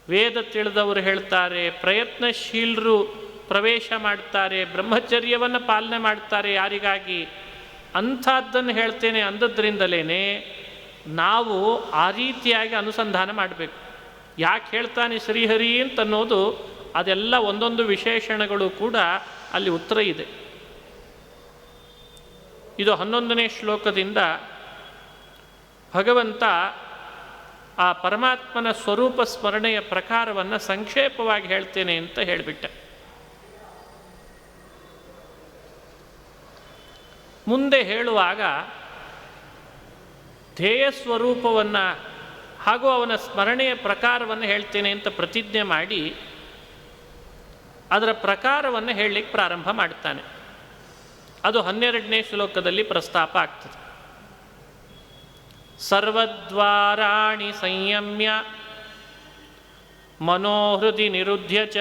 ವೇದ ತಿಳಿದವರು ಹೇಳ್ತಾರೆ, ಪ್ರಯತ್ನಶೀಲರು ಪ್ರವೇಶ ಮಾಡ್ತಾರೆ, ಬ್ರಹ್ಮಚರ್ಯವನ್ನು ಪಾಲನೆ ಮಾಡ್ತಾರೆ. ಯಾರಿಗಾಗಿ? ಅಂಥದ್ದನ್ನು ಹೇಳ್ತೇನೆ ಅಂದದ್ರಿಂದಲೇ ನಾವು ಆ ರೀತಿಯಾಗಿ ಅನುಸಂಧಾನ ಮಾಡಬೇಕು. ಯಾಕೆ ಹೇಳ್ತಾನೆ ಶ್ರೀಹರಿ ಅಂತನ್ನೋದು ಅದೆಲ್ಲ ಒಂದೊಂದು ವಿಶೇಷಣಗಳು ಕೂಡ ಅಲ್ಲಿ ಉತ್ತರ ಇದೆ. ಇದು 11ನೇ ಶ್ಲೋಕದಿಂದ ಭಗವಂತ ಆ ಪರಮಾತ್ಮನ ಸ್ವರೂಪ ಸ್ಮರಣೆಯ ಪ್ರಕಾರವನ್ನು ಸಂಕ್ಷೇಪವಾಗಿ ಹೇಳ್ತೇನೆ ಅಂತ ಹೇಳಿಬಿಟ್ಟೆ. ಮುಂದೆ ಹೇಳುವಾಗ ಧ್ಯೇಯ ಸ್ವರೂಪವನ್ನು ಹಾಗೂ ಅವನ ಸ್ಮರಣೆಯ ಪ್ರಕಾರವನ್ನು ಹೇಳ್ತೇನೆ ಅಂತ ಪ್ರತಿಜ್ಞೆ ಮಾಡಿ ಅದರ ಪ್ರಕಾರವನ್ನು ಹೇಳಲಿಕ್ಕೆ ಪ್ರಾರಂಭ ಮಾಡ್ತಾನೆ. ಅದು 12ನೇ ಶ್ಲೋಕದಲ್ಲಿ ಪ್ರಸ್ತಾಪ ಆಗ್ತದೆ. ಸರ್ವದ್ವಾರಾಣಿ ಸಂಯಮ್ಯ ಮನೋಹೃದಿ ನಿರುದ್ಧ್ಯ ಚ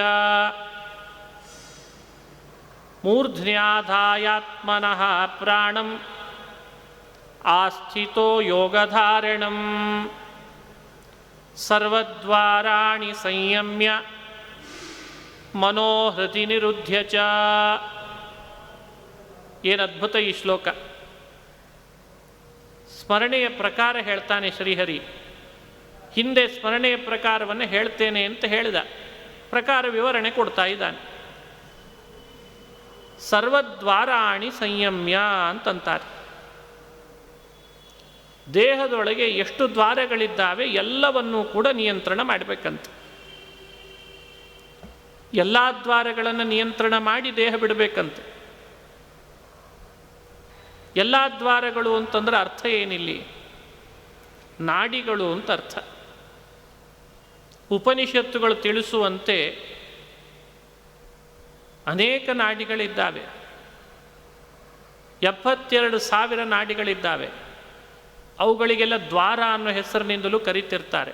ಮೂರ್ಧ್ನ್ಯಾಧಾಯಾತ್ಮನಃ ಪ್ರಾಣಂ ಆಸ್ಥಿತೋ ಯೋಗಧಾರಣಂ. ಸರ್ವದ್ವಾರಾಣಿ ಸಂಯಮ್ಯ ಮನೋಹೃದಿ ನಿರುದ್ಧ್ಯ ಚ. ಏನು ಅದ್ಭುತ ಈ ಶ್ಲೋಕ. ಸ್ಮರಣೆಯ ಪ್ರಕಾರ ಹೇಳ್ತಾನೆ ಶ್ರೀಹರಿ. ಹಿಂದೆ ಸ್ಮರಣೆಯ ಪ್ರಕಾರವನ್ನು ಹೇಳ್ತೇನೆ ಅಂತ ಹೇಳಿದ ಪ್ರಕಾರ ವಿವರಣೆ ಕೊಡ್ತಾ ಇದ್ದಾನೆ. ಸರ್ವದ್ವಾರಾಣಿ ಸಂಯಮ್ಯ ಅಂತಂತಾರೆ. ದೇಹದೊಳಗೆ ಎಷ್ಟು ದ್ವಾರಗಳಿದ್ದಾವೆ ಎಲ್ಲವನ್ನೂ ಕೂಡ ನಿಯಂತ್ರಣ ಮಾಡಬೇಕಂತ. ಎಲ್ಲ ದ್ವಾರಗಳನ್ನು ನಿಯಂತ್ರಣ ಮಾಡಿ ದೇಹ ಬಿಡಬೇಕಂತೆ. ಎಲ್ಲ ದ್ವಾರಗಳು ಅಂತಂದ್ರೆ ಅರ್ಥ ಏನಿಲ್ಲಿ? ನಾಡಿಗಳು ಅಂತ ಅರ್ಥ. ಉಪನಿಷತ್ತುಗಳು ತಿಳಿಸುವಂತೆ ಅನೇಕ ನಾಡಿಗಳಿದ್ದಾವೆ. 72,000 ನಾಡಿಗಳಿದ್ದಾವೆ. ಅವುಗಳಿಗೆಲ್ಲ ದ್ವಾರ ಅನ್ನೋ ಹೆಸರಿನಿಂದಲೂ ಕರೀತಿರ್ತಾರೆ.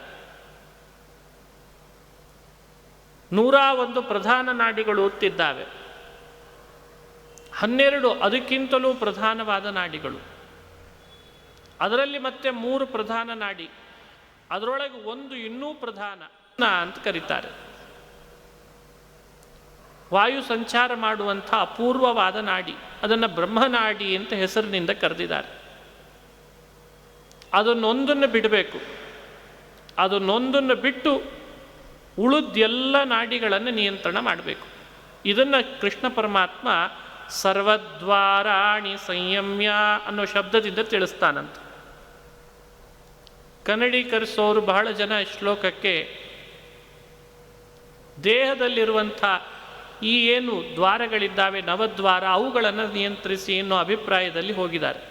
101 ಪ್ರಧಾನ ನಾಡಿಗಳು ಅಂತಿದ್ದಾವೆ. 12 ಅದಕ್ಕಿಂತಲೂ ಪ್ರಧಾನವಾದ ನಾಡಿಗಳು. ಅದರಲ್ಲಿ ಮತ್ತೆ 3 ಪ್ರಧಾನ ನಾಡಿ, ಅದರೊಳಗೆ ಒಂದು ಇನ್ನೂ ಪ್ರಧಾನ ಅಂತ ಕರೀತಾರೆ. ವಾಯು ಸಂಚಾರ ಮಾಡುವಂಥ ಅಪೂರ್ವವಾದ ನಾಡಿ, ಅದನ್ನು ಬ್ರಹ್ಮನಾಡಿ ಅಂತ ಹೆಸರಿನಿಂದ ಕರೆದಿದ್ದಾರೆ. ಅದನ್ನೊಂದನ್ನು ಬಿಡಬೇಕು. ಅದನ್ನೊಂದನ್ನು ಬಿಟ್ಟು ಉಳಿದೆಲ್ಲ ನಾಡಿಗಳನ್ನು ನಿಯಂತ್ರಣ ಮಾಡಬೇಕು. ಇದನ್ನು ಕೃಷ್ಣ ಪರಮಾತ್ಮ ಸರ್ವದ್ವಾರಾಣಿ ಸಂಯಮ್ಯ ಅನ್ನೋ ಶಬ್ದದಿಂದ ತಿಳಿಸ್ತಾನಂತ. ಕನ್ನಡೀಕರಿಸೋರು ಬಹಳ ಜನ ಶ್ಲೋಕಕ್ಕೆ ದೇಹದಲ್ಲಿರುವಂಥ ಈ ಏನು ದ್ವಾರಗಳಿದ್ದಾವೆ, ನವದ್ವಾರ, ಅವುಗಳನ್ನು ನಿಯಂತ್ರಿಸಿ ಅನ್ನೋ ಅಭಿಪ್ರಾಯದಲ್ಲಿ ಹೋಗಿದ್ದಾರೆ.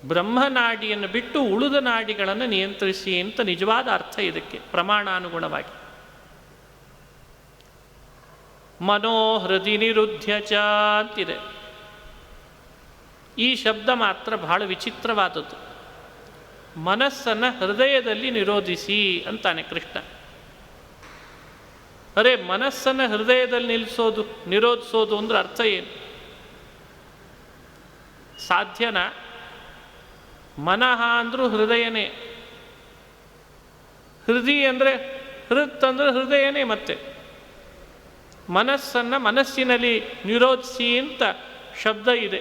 ಬ್ರಹ್ಮನಾಡಿಯನ್ನು ಬಿಟ್ಟು ಉಳಿದ ನಾಡಿಗಳನ್ನು ನಿಯಂತ್ರಿಸಿ ಅಂತ ನಿಜವಾದ ಅರ್ಥ ಇದಕ್ಕೆ ಪ್ರಮಾಣಾನುಗುಣವಾಗಿ. ಮನೋಹೃದಿ ನಿರುದ್ಧ್ಯ ಚ ಅಂತಿದೆ. ಈ ಶಬ್ದ ಮಾತ್ರ ಬಹಳ ವಿಚಿತ್ರವಾದದ್ದು. ಮನಸ್ಸನ್ನು ಹೃದಯದಲ್ಲಿ ನಿರೋಧಿಸಿ ಅಂತಾನೆ ಕೃಷ್ಣ. ಅರೆ, ಮನಸ್ಸನ್ನು ಹೃದಯದಲ್ಲಿ ನಿರೋಧಿಸೋದು ಅಂದ್ರೆ ಅರ್ಥ ಏನು? ಸಾಧ್ಯನಾ? ಮನಃ ಅಂದರೂ ಹೃದಯನೇ, ಹೃದಯ ಅಂದರೆ ಹೃತ್ತಂದ್ರೆ ಹೃದಯನೇ. ಮತ್ತೆ ಮನಸ್ಸನ್ನು ಮನಸ್ಸಿನಲ್ಲಿ ನಿರೋಧಿಸಿ ಅಂತ ಶಬ್ದ ಇದೆ.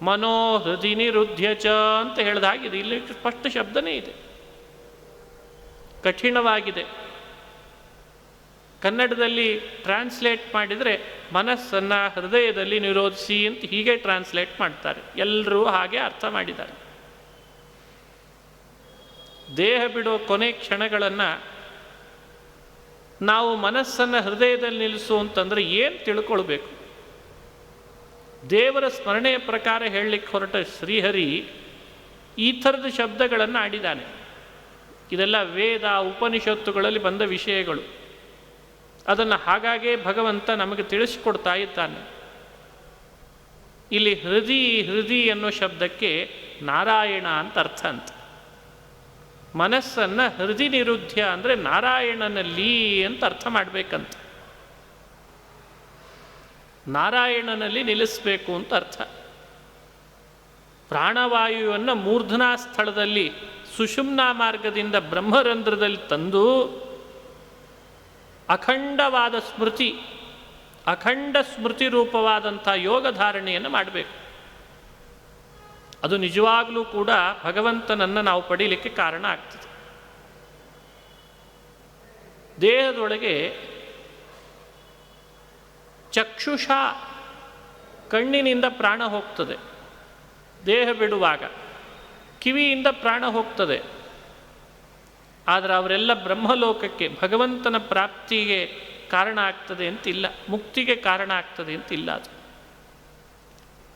ಮನೋಹೃದಿ ನಿರುದ್ಧ್ಯ ಚ ಅಂತ ಹೇಳಿದಾಗಿದೆ. ಇಲ್ಲಿ ಸ್ಪಷ್ಟ ಶಬ್ದನೇ ಇದೆ. ಕಠಿಣವಾಗಿದೆ. ಕನ್ನಡದಲ್ಲಿ ಟ್ರಾನ್ಸ್ಲೇಟ್ ಮಾಡಿದರೆ ಮನಸ್ಸನ್ನು ಹೃದಯದಲ್ಲಿ ನಿರೋಧಿಸಿ ಅಂತ ಹೀಗೆ ಟ್ರಾನ್ಸ್ಲೇಟ್ ಮಾಡ್ತಾರೆ. ಎಲ್ಲರೂ ಹಾಗೆ ಅರ್ಥ ಮಾಡಿದ್ದಾರೆ. ದೇಹ ಬಿಡೋ ಕೊನೆ ಕ್ಷಣಗಳನ್ನು ನಾವು ಮನಸ್ಸನ್ನು ಹೃದಯದಲ್ಲಿ ನಿಲ್ಲಿಸು ಅಂತಂದರೆ ಏನು ತಿಳ್ಕೊಳ್ಬೇಕು? ದೇವರ ಸ್ಮರಣೆಯ ಪ್ರಕಾರ ಹೇಳಲಿಕ್ಕೆ ಹೊರಟ ಶ್ರೀಹರಿ ಈ ಥರದ ಶಬ್ದಗಳನ್ನು ಆಡಿದ್ದಾನೆ. ಇದೆಲ್ಲ ವೇದ ಉಪನಿಷತ್ತುಗಳಲ್ಲಿ ಬಂದ ವಿಷಯಗಳು. ಅದನ್ನು ಹಾಗಾಗೇ ಭಗವಂತ ನಮಗೆ ತಿಳಿಸಿಕೊಡ್ತಾ ಇದ್ದಾನೆ. ಇಲ್ಲಿ ಹೃದಿ ಅನ್ನೋ ಶಬ್ದಕ್ಕೆ ನಾರಾಯಣ ಅಂತ ಅರ್ಥ ಅಂತ. ಮನಸ್ಸನ್ನು ಹೃದಯ ನಿರುದ್ಧ ಅಂದರೆ ನಾರಾಯಣನಲ್ಲಿ ಅಂತ ಅರ್ಥ ಮಾಡಬೇಕಂತ. ನಾರಾಯಣನಲ್ಲಿ ನಿಲ್ಲಿಸಬೇಕು ಅಂತ ಅರ್ಥ. ಪ್ರಾಣವಾಯುವನ್ನು ಮೂರ್ಧನಾ ಸ್ಥಳದಲ್ಲಿ ಸುಷುಮ್ನಾ ಮಾರ್ಗದಿಂದ ಬ್ರಹ್ಮರಂಧ್ರದಲ್ಲಿ ತಂದು ಅಖಂಡವಾದ ಸ್ಮೃತಿ, ಅಖಂಡ ಸ್ಮೃತಿ ರೂಪವಾದಂಥ ಯೋಗ ಧಾರಣೆಯನ್ನು ಮಾಡಬೇಕು. ಅದು ನಿಜವಾಗಲೂ ಕೂಡ ಭಗವಂತನನ್ನು ನಾವು ಪಡೀಲಿಕ್ಕೆ ಕಾರಣ ಆಗ್ತದೆ. ದೇಹದೊಳಗೆ ಚಕ್ಷುಷ ಕಣ್ಣಿನಿಂದ ಪ್ರಾಣ ಹೋಗ್ತದೆ ದೇಹ ಬಿಡುವಾಗ, ಕಿವಿಯಿಂದ ಪ್ರಾಣ ಹೋಗ್ತದೆ. ಆದರೆ ಅವರೆಲ್ಲ ಬ್ರಹ್ಮಲೋಕಕ್ಕೆ ಭಗವಂತನ ಪ್ರಾಪ್ತಿಗೆ ಕಾರಣ ಆಗ್ತದೆ ಅಂತಿಲ್ಲ, ಮುಕ್ತಿಗೆ ಕಾರಣ ಆಗ್ತದೆ ಅಂತಿಲ್ಲ. ಅದು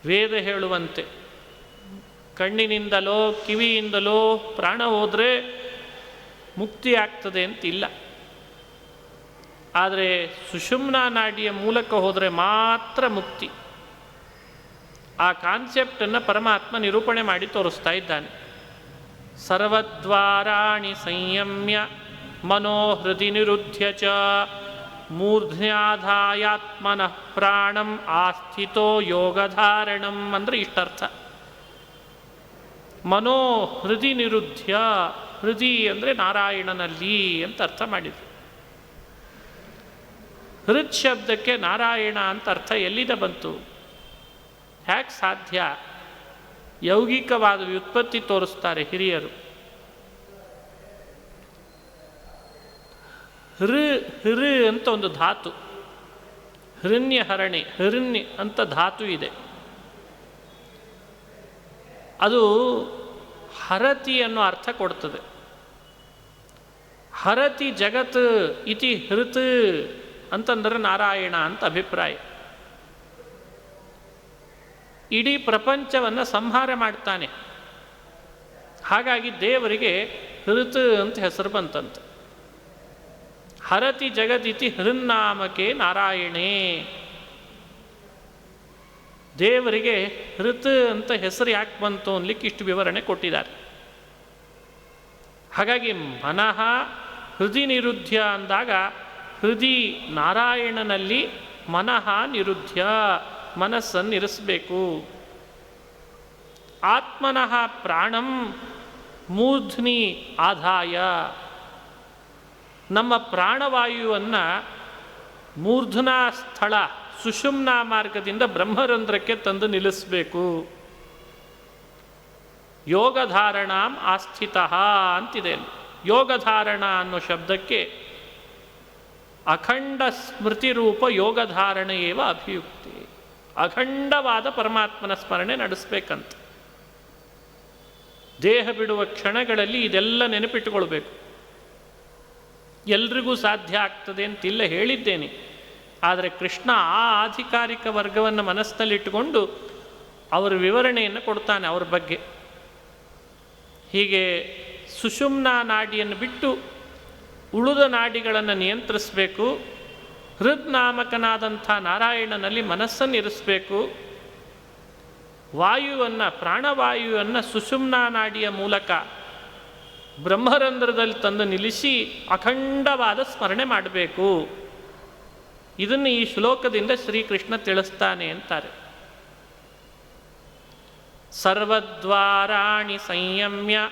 ವೇದ ಹೇಳುವಂತೆ ಕಣ್ಣಿನಿಂದಲೋ ಕಿವಿಯಿಂದಲೋ ಪ್ರಾಣ ಹೋದರೆ ಮುಕ್ತಿ ಆಗ್ತದೆ ಅಂತಿಲ್ಲ. ಆದರೆ ಸುಷುಮ್ನಾ ನಾಡಿಯ ಮೂಲಕ ಹೋದರೆ ಮಾತ್ರ ಮುಕ್ತಿ. ಆ ಕಾನ್ಸೆಪ್ಟನ್ನು ಪರಮಾತ್ಮ ನಿರೂಪಣೆ ಮಾಡಿ ತೋರಿಸ್ತಾ ಇದ್ದಾನೆ. ಸರ್ವದ್ವಾರಾಣಿ ಸಂಯಮ್ಯ ಮನೋಹೃದಿ ನಿರುದ್ಧ್ಯ ಚ ಮೂರ್ಧ್ನ್ಯಾಧಾಯಾತ್ಮನಃ ಪ್ರಾಣಂ ಆಸ್ಥಿತೋ ಯೋಗಧಾರಣಂ ಅಂದರೆ ಇಷ್ಟರ್ಥ. ಮನೋಹೃದಿ ನಿರುದ್ಧ್ಯ, ಹೃದಿ ಅಂದರೆ ನಾರಾಯಣನಲ್ಲಿ ಅಂತ ಅರ್ಥ ಮಾಡಿದ್ರು. ಹೃದ್ ಶಬ್ದಕ್ಕೆ ನಾರಾಯಣ ಅಂತ ಅರ್ಥ ಎಲ್ಲಿಂದ ಬಂತು? ಹ್ಯಾಕ್ ಸಾಧ್ಯ? ಯೌಗಿಕವಾದ ವ್ಯುತ್ಪತ್ತಿ ತೋರಿಸ್ತಾರೆ ಹಿರಿಯರು. ಹೃ ಅಂತ ಒಂದು ಧಾತು, ಹಿರಣ್ಯ ಹರಣಿ, ಹಿರಣ್ಯ ಅಂತ ಧಾತು ಇದೆ. ಅದು ಹರತಿ ಅನ್ನೋ ಅರ್ಥ ಕೊಡ್ತದೆ. ಹರತಿ ಜಗತ್ ಇತಿ ಹೃತ್ ಅಂತಂದರೆ ನಾರಾಯಣ ಅಂತ ಅಭಿಪ್ರಾಯ. ಇಡೀ ಪ್ರಪಂಚವನ್ನು ಸಂಹಾರ ಮಾಡ್ತಾನೆ. ಹಾಗಾಗಿ ದೇವರಿಗೆ ಹೃತ್ ಅಂತ ಹೆಸರು ಬಂತಂತೆ. ಹರತಿ ಜಗದಿತಿ ಹೃನ್ನಾಮಕೆ ನಾರಾಯಣೇ. ದೇವರಿಗೆ ಹೃತ್ ಅಂತ ಹೆಸರು ಯಾಕೆ ಬಂತು ಅನ್ಲಿಕ್ಕೆ ಇಷ್ಟು ವಿವರಣೆ ಕೊಟ್ಟಿದ್ದಾರೆ. ಹಾಗಾಗಿ ಮನಃ ಹೃದಯ ನಿರುದ್ಧ ಅಂದಾಗ ಹೃದಯ ನಾರಾಯಣನಲ್ಲಿ ಮನಃ ನಿರುದ್ಧ, ಮನಸ್ಸನ್ನು ಇರಿಸಬೇಕು. ಆತ್ಮನಃ ಪ್ರಾಣಂ ಮೂರ್ಧ್ನಿ ಆದಾಯ, ನಮ್ಮ ಪ್ರಾಣವಾಯುವನ್ನು ಮೂರ್ಧನಾ ಸ್ಥಳ ಸುಷುಮ್ನಾ ಮಾರ್ಗದಿಂದ ಬ್ರಹ್ಮರಂಧ್ರಕ್ಕೆ ತಂದು ನಿಲ್ಲಿಸಬೇಕು. ಯೋಗಧಾರಣಾಂ ಆಸ್ಥಿತಃ ಅಂತಿದೆ. ಯೋಗಧಾರಣ ಅನ್ನೋ ಶಬ್ದಕ್ಕೆ ಅಖಂಡ ಸ್ಮೃತಿ ರೂಪ ಯೋಗಧಾರಣೆಯೇವ ಅಭಿಯುಕ್ತಿ. ಅಖಂಡವಾದ ಪರಮಾತ್ಮನ ಸ್ಮರಣೆ ನಡೆಸಬೇಕಂತ. ದೇಹ ಬಿಡುವ ಕ್ಷಣಗಳಲ್ಲಿ ಇದೆಲ್ಲ ನೆನಪಿಟ್ಟುಕೊಳ್ಬೇಕು. ಎಲ್ರಿಗೂ ಸಾಧ್ಯ ಆಗ್ತದೆ ಅಂತಿಲ್ಲ, ಹೇಳಿದ್ದೇನೆ. ಆದರೆ ಕೃಷ್ಣ ಆ ಆಧಿಕಾರಿಕ ವರ್ಗವನ್ನು ಮನಸ್ಸಿನಲ್ಲಿಟ್ಟುಕೊಂಡು ಅವರ ವಿವರಣೆಯನ್ನು ಕೊಡ್ತಾನೆ ಅವ್ರ ಬಗ್ಗೆ. ಹೀಗೆ ಸುಷುಮ್ನಾ ನಾಡಿಯನ್ನು ಬಿಟ್ಟು ಉಳಿದ ನಾಡಿಗಳನ್ನು ನಿಯಂತ್ರಿಸಬೇಕು. ಹೃದ್ನಾಮಕನಾದಂಥ ನಾರಾಯಣನಲ್ಲಿ ಮನಸ್ಸನ್ನು ಇರಿಸಬೇಕು. ವಾಯುವನ್ನು, ಪ್ರಾಣವಾಯುವನ್ನು ಸುಷುಮ್ನಾ ನಾಡಿಯ ಮೂಲಕ ಬ್ರಹ್ಮರಂಧ್ರದಲ್ಲಿ ತಂದು ನಿಲ್ಲಿಸಿ ಅಖಂಡವಾದ ಸ್ಮರಣೆ ಮಾಡಬೇಕು. ಇದನ್ನು ಈ ಶ್ಲೋಕದಿಂದ ಶ್ರೀಕೃಷ್ಣ ತಿಳಿಸ್ತಾನೆ ಅಂತಾರೆ. ಸರ್ವದ್ವಾರಾಣಿ ಸಂಯಮ್ಯ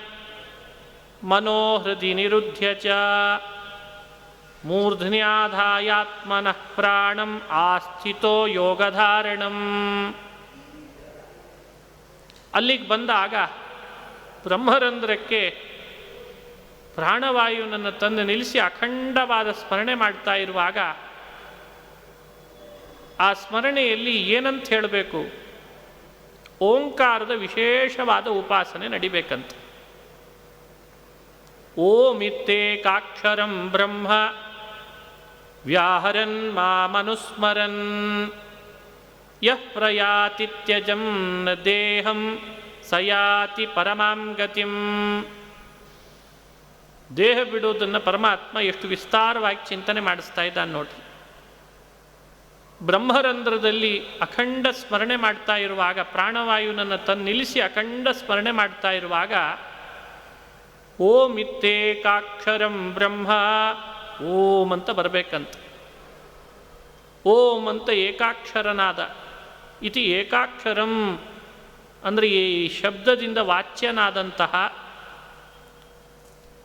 ಮನೋಹೃದಿ ನಿರುದ್ಧ್ಯ ಚ ಮೂರ್ಧ್ನ್ಯಾಧಾಯಾತ್ಮನಃ ಪ್ರಾಣಂ ಆಸ್ಥಿತೋ ಯೋಗಧಾರಣಂ. ಅಲ್ಲಿಗೆ ಬಂದಾಗ ಬ್ರಹ್ಮರಂಧ್ರಕ್ಕೆ ಪ್ರಾಣವಾಯುವನ್ನು ತಂದು ನಿಲ್ಲಿಸಿ ಅಖಂಡವಾದ ಸ್ಮರಣೆ ಮಾಡ್ತಾ ಇರುವಾಗ ಆ ಸ್ಮರಣೆಯಲ್ಲಿ ಏನಂತ ಹೇಳಬೇಕು? ಓಂಕಾರದ ವಿಶೇಷವಾದ ಉಪಾಸನೆ ನಡಿಬೇಕಂತ. ಓಮಿತ್ತೇಕಾಕ್ಷರಂ ಬ್ರಹ್ಮ ವ್ಯಾಹರನ್ ಮಾಮನುಸ್ಮರನ್ ಯಃ ಪ್ರಯಾತಿ ತ್ಯಜಂ ನ ದೇಹಂ ಸಯಾತಿ ಪರಮಾಂ ಗತಿಂ. ದೇಹ ಬಿಡುವುದನ್ನು ಪರಮಾತ್ಮ ಎಷ್ಟು ವಿಸ್ತಾರವಾಗಿ ಚಿಂತನೆ ಮಾಡಿಸ್ತಾ ಇದ್ದಾನೆ ನೋಡ್ರಿ. ಬ್ರಹ್ಮರಂಧ್ರದಲ್ಲಿ ಅಖಂಡ ಸ್ಮರಣೆ ಮಾಡ್ತಾ ಇರುವಾಗ, ಪ್ರಾಣವಾಯುನನ್ನು ತಂದು ನಿಲ್ಲಿಸಿ ಅಖಂಡ ಸ್ಮರಣೆ ಮಾಡ್ತಾ ಇರುವಾಗ, ಓಮಿತ್ತೇಕಾಕ್ಷರಂ ಬ್ರಹ್ಮ, ಓಂ ಅಂತ ಬರಬೇಕಂತ. ಓಂ ಅಂತ ಏಕಾಕ್ಷರನಾದ ಇತಿ ಏಕಾಕ್ಷರಂ ಅಂದರೆ ಈ ಶಬ್ದದಿಂದ ವಾಚ್ಯನಾದಂತಹ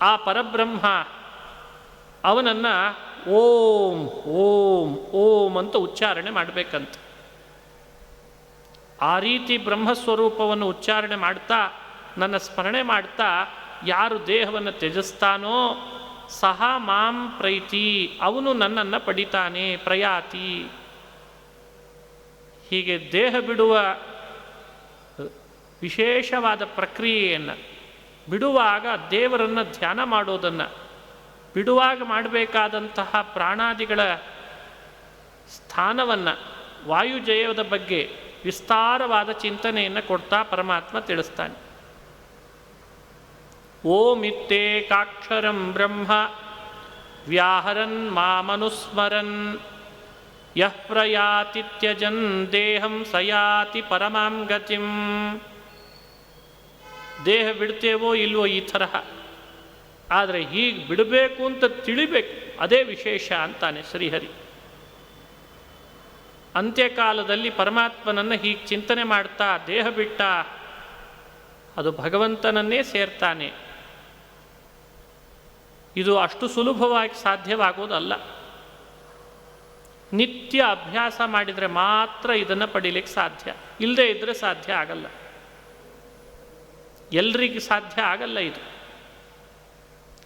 ಆ ಪರಬ್ರಹ್ಮ ಅವನನ್ನು ಓಂ ಓಂ ಓಂ ಅಂತ ಉಚ್ಚಾರಣೆ ಮಾಡಬೇಕಂತ. ಆ ರೀತಿ ಬ್ರಹ್ಮಸ್ವರೂಪವನ್ನು ಉಚ್ಚಾರಣೆ ಮಾಡ್ತಾ, ನನ್ನ ಸ್ಮರಣೆ ಮಾಡ್ತಾ ಯಾರು ದೇಹವನ್ನು ತ್ಯಜಿಸ್ತಾನೋ ಸಹ ಮಾಂ ಪ್ರೈತಿ, ಅವನು ನನ್ನನ್ನು ಪಡಿತಾನೆ, ಪ್ರಯಾತಿ. ಹೀಗೆ ದೇಹ ಬಿಡುವ ವಿಶೇಷವಾದ ಪ್ರಕ್ರಿಯೆಯನ್ನು ಬಿಡುವಾಗ ದೇವರನ್ನು ಧ್ಯಾನ ಮಾಡೋದನ್ನು, ಬಿಡುವಾಗ ಮಾಡಬೇಕಾದಂತಹ ಪ್ರಾಣಾದಿಗಳ ಸ್ಥಾನವನ್ನು, ವಾಯುಜಯದ ಬಗ್ಗೆ ವಿಸ್ತಾರವಾದ ಚಿಂತನೆಯನ್ನು ಕೊಡ್ತಾ ಪರಮಾತ್ಮ ತಿಳಿಸ್ತಾನೆ. ಓಮಿತ್ತೇಕಾಕ್ಷರಂ ಬ್ರಹ್ಮ ವ್ಯಾಹರನ್ ಮಾಮನುಸ್ಮರನ್ ಯಃ ಪ್ರಯಾತಿ ತ್ಯಜನ್ ದೇಹಂ ಸಯಾತಿ ಪರಮಾಂ ಗತಿಂ. ದೇಹ ಬಿಡ್ತೇವೋ ಇಲ್ವೋ ಈ ತರಹ, ಆದರೆ ಹೀಗೆ ಬಿಡಬೇಕು ಅಂತ ತಿಳಿಬೇಕು, ಅದೇ ವಿಶೇಷ ಅಂತಾನೆ ಶ್ರೀಹರಿ. ಅಂತ್ಯಕಾಲದಲ್ಲಿ ಪರಮಾತ್ಮನನ್ನು ಹೀಗೆ ಚಿಂತನೆ ಮಾಡ್ತಾ ದೇಹ ಬಿಟ್ಟ, ಅದು ಭಗವಂತನನ್ನೇ ಸೇರ್ತಾನೆ. ಇದು ಅಷ್ಟು ಸುಲಭವಾಗಿ ಸಾಧ್ಯವಾಗೋದಲ್ಲ. ನಿತ್ಯ ಅಭ್ಯಾಸ ಮಾಡಿದರೆ ಮಾತ್ರ ಇದನ್ನು ಪಡೀಲಿಕ್ಕೆ ಸಾಧ್ಯ, ಇಲ್ಲದೇ ಇದ್ದರೆ ಸಾಧ್ಯ ಆಗಲ್ಲ. ಎಲ್ರಿಗೂ ಸಾಧ್ಯ ಆಗಲ್ಲ ಇದು.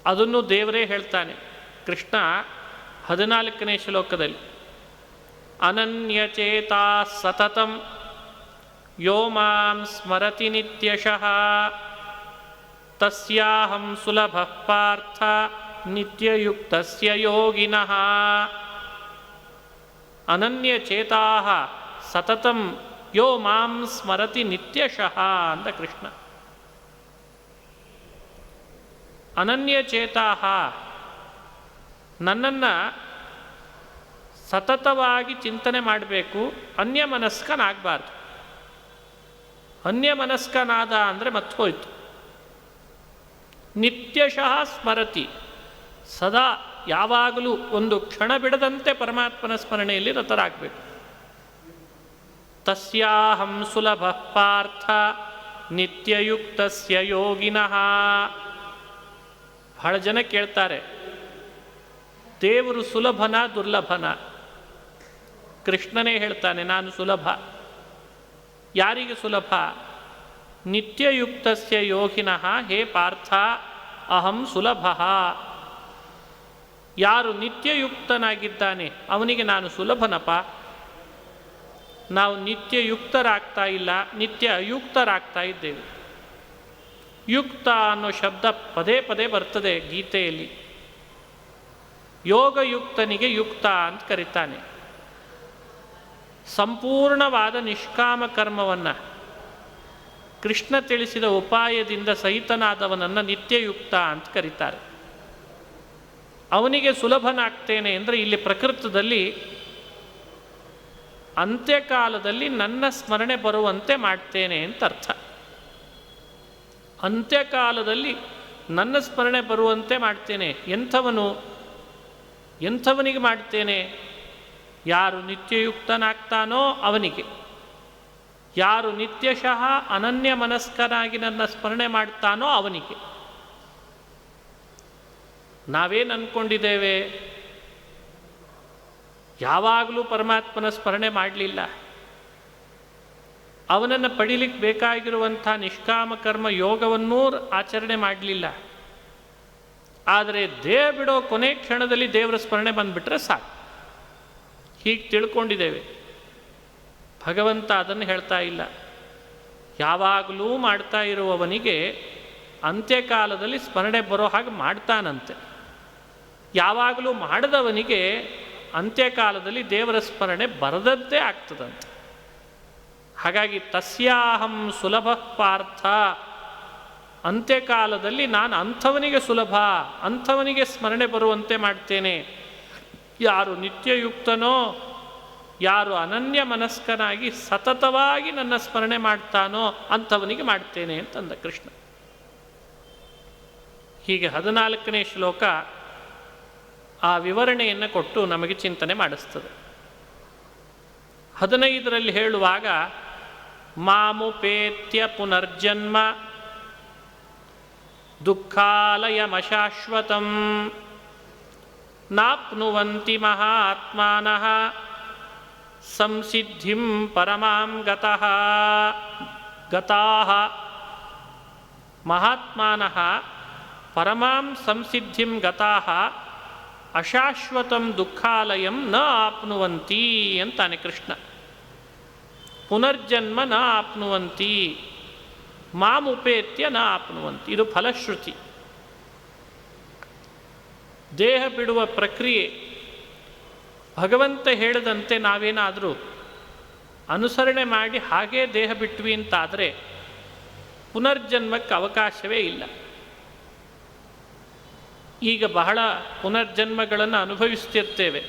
ಅದನ್ನು ದೇವರೇ ಹೇಳ್ತಾನೆ. ಕೃಷ್ಣ 14ನೇ ಶ್ಲೋಕದಲ್ಲಿ ಅನನ್ಯಚೇತಾ ಸತತಂ ಯೋ ಮಾಂ ಸ್ಮರತಿ ನಿತ್ಯಶಃ ತಸ್ಯಾಹಂ ಸುಲಭಃ ಪಾರ್ಥ ನಿತ್ಯಯುಕ್ತಸ್ಯ ಯೋಗಿನಃ. ಅನನ್ಯಚೇತಾಃ ಸತತಂ ಯೋ ಮಾಂ ಸ್ಮರತಿ ನಿತ್ಯಶಃ ಅಂತ ಕೃಷ್ಣ. ಅನನ್ಯಚೇತಾಃ, ನನ್ನನ್ನು ಸತತವಾಗಿ ಚಿಂತನೆ ಮಾಡಬೇಕು, ಅನ್ಯಮನಸ್ಕನಾಗಬಾರ್ದು. ಅನ್ಯಮನಸ್ಕನಾದ ಅಂದರೆ ಮತ್ತೋಯ್ತು. ನಿತ್ಯಶಃ ಸ್ಮರತಿ, ಸದಾ ಯಾವಾಗಲೂ ಒಂದು ಕ್ಷಣ ಬಿಡದಂತೆ ಪರಮಾತ್ಮನ ಸ್ಮರಣೆಯಲ್ಲಿ ರತರಾಗಬೇಕು. ತಸ್ಯಾಹಂ ಸುಲಭಃ ಪಾರ್ಥ ನಿತ್ಯಯುಕ್ತಸ್ಯ ಯೋಗಿನಃ. ಬಹಳ ಜನ ಕೇಳ್ತಾರೆ, ದೇವರು ಸುಲಭನ ದುರ್ಲಭನ? ಕೃಷ್ಣನೇ ಹೇಳ್ತಾನೆ, ನಾನು ಸುಲಭ. ಯಾರಿಗೆ ಸುಲಭ? ನಿತ್ಯಯುಕ್ತಸ್ಯ ಯೋಗಿನಃ ಹೇ ಪಾರ್ಥ ಅಹಂ ಸುಲಭಃ. ಯಾರು ನಿತ್ಯಯುಕ್ತನಾಗಿದ್ದಾನೆ ಅವನಿಗೆ ನಾನು ಸುಲಭನಪ್ಪ. ನಾವು ನಿತ್ಯಯುಕ್ತರಾಗ್ತಾ ಇಲ್ಲ, ನಿತ್ಯ ಅಯುಕ್ತರಾಗ್ತಾ ಇದ್ದೇವೆ. ಯುಕ್ತ ಅನ್ನೋ ಶಬ್ದ ಪದೇ ಪದೇ ಬರ್ತದೆ ಗೀತೆಯಲ್ಲಿ. ಯೋಗಯುಕ್ತನಿಗೆ ಯುಕ್ತ ಅಂತ ಕರೀತಾನೆ. ಸಂಪೂರ್ಣವಾದ ನಿಷ್ಕಾಮ ಕರ್ಮವನ್ನು ಕೃಷ್ಣ ತಿಳಿಸಿದ ಉಪಾಯದಿಂದ ಸಹಿತನಾದವನನ್ನು ನಿತ್ಯಯುಕ್ತ ಅಂತ ಕರೀತಾರೆ. ಅವನಿಗೆ ಸುಲಭನಾಗ್ತೇನೆ ಅಂದರೆ ಇಲ್ಲಿ ಪ್ರಕೃತದಲ್ಲಿ ಅಂತ್ಯಕಾಲದಲ್ಲಿ ನನ್ನ ಸ್ಮರಣೆ ಬರುವಂತೆ ಮಾಡ್ತೇನೆ ಅಂತ ಅರ್ಥ. ಅಂತ್ಯಕಾಲದಲ್ಲಿ ನನ್ನ ಸ್ಮರಣೆ ಬರುವಂತೆ ಮಾಡ್ತೇನೆ. ಎಂಥವನಿಗೆ ಮಾಡ್ತೇನೆ? ಯಾರು ನಿತ್ಯಯುಕ್ತನಾಗ್ತಾನೋ ಅವನಿಗೆ. ಯಾರು ನಿತ್ಯಶಃ ಅನನ್ಯ ಮನಸ್ಕನಾಗಿ ನನ್ನ ಸ್ಮರಣೆ ಮಾಡ್ತಾನೋ ಅವನಿಗೆ. ನಾವೇನು ಅಂದ್ಕೊಂಡಿದ್ದೇವೆ? ಯಾವಾಗಲೂ ಪರಮಾತ್ಮನ ಸ್ಮರಣೆ ಮಾಡಲಿಲ್ಲ, ಅವನನ್ನು ಪಡೀಲಿಕ್ಕೆ ಬೇಕಾಗಿರುವಂಥ ನಿಷ್ಕಾಮ ಕರ್ಮ ಯೋಗವನ್ನೂ ಆಚರಣೆ ಮಾಡಲಿಲ್ಲ. ಆದರೆ ದೇಹ ಬಿಡೋ ಕೊನೆ ಕ್ಷಣದಲ್ಲಿ ದೇವರ ಸ್ಮರಣೆ ಬಂದುಬಿಟ್ರೆ ಸಾಕು. ಹೀಗೆ ತಿಳ್ಕೊಂಡಿದ್ದೇವೆ. ಭಗವಂತ ಅದನ್ನು ಹೇಳ್ತಾ ಇಲ್ಲ. ಯಾವಾಗಲೂ ಮಾಡ್ತಾ ಇರುವವನಿಗೆ ಅಂತ್ಯಕಾಲದಲ್ಲಿ ಸ್ಮರಣೆ ಬರೋ ಹಾಗೆ ಮಾಡ್ತಾನಂತೆ. ಯಾವಾಗಲೂ ಮಾಡದವನಿಗೆ ಅಂತ್ಯಕಾಲದಲ್ಲಿ ದೇವರ ಸ್ಮರಣೆ ಬರದಂತೆ ಆಗ್ತದಂತೆ. ಹಾಗಾಗಿ ತಸ್ಯಾಹಂ ಸುಲಭ ಪಾರ್ಥ, ಅಂತ್ಯಕಾಲದಲ್ಲಿ ನಾನು ಅಂಥವನಿಗೆ ಸುಲಭ, ಅಂಥವನಿಗೆ ಸ್ಮರಣೆ ಬರುವಂತೆ ಮಾಡ್ತೇನೆ. ಯಾರು ನಿತ್ಯಯುಕ್ತನೋ, ಯಾರು ಅನನ್ಯ ಮನಸ್ಕನಾಗಿ ಸತತವಾಗಿ ನನ್ನ ಸ್ಮರಣೆ ಮಾಡ್ತಾನೋ ಅಂಥವನಿಗೆ ಮಾಡ್ತೇನೆ ಅಂತಂದ ಕೃಷ್ಣ. ಹೀಗೆ 14ನೇ ಶ್ಲೋಕ ಆ ವಿವರಣೆಯನ್ನು ಕೊಟ್ಟು ನಮಗೆ ಚಿಂತನೆ ಮಾಡಿಸ್ತದೆ. 15ರಲ್ಲಿ ಹೇಳುವಾಗ ಮಾಮುಪೇತ್ಯ ಪುನರ್ಜನ್ಮ ದುಃಖಾಲಯಮಶಾಶ್ವತಂ ನಾಪ್ನುವಂತಿ ಮಹಾತ್ಮಾನಃ ಸಂಸಿದ್ಧಿಂ ಪರಮಾಂ ಗತಾಃ. ಮಹಾತ್ಮಾನಃ ಪರಮಾಂ ಸಂಸಿದ್ಧಿಂ ಗತಾಃ ಅಶಾಶ್ವತಂ ದುಃಖಾಲಯಂ ನ ಆಪ್ನುವಂತಿ ಅಂತಾನೆ ಕೃಷ್ಣ. ಪುನರ್ಜನ್ಮ ನ ಆಪ್ನುವಂತಿ, ಮಾಮುಪೇತ್ಯ ನ ಆಪ್ನುವಂತಿ. ಇದು ಫಲಶ್ರುತಿ. ದೇಹ ಬಿಡುವ ಪ್ರಕ್ರಿಯೆ ಭಗವಂತ ಹೇಳಿದಂತೆ ನಾವೇನಾದರೂ ಅನುಸರಣೆ ಮಾಡಿ ಹಾಗೇ ದೇಹ ಬಿಟ್ವಿ ಅಂತಾದರೆ ಪುನರ್ಜನ್ಮಕ್ಕೆ ಅವಕಾಶವೇ ಇಲ್ಲ. ಈಗ ಬಹಳ ಪುನರ್ಜನ್ಮಗಳನ್ನು ಅನುಭವಿಸ್ತಿರ್ತೇವೆ.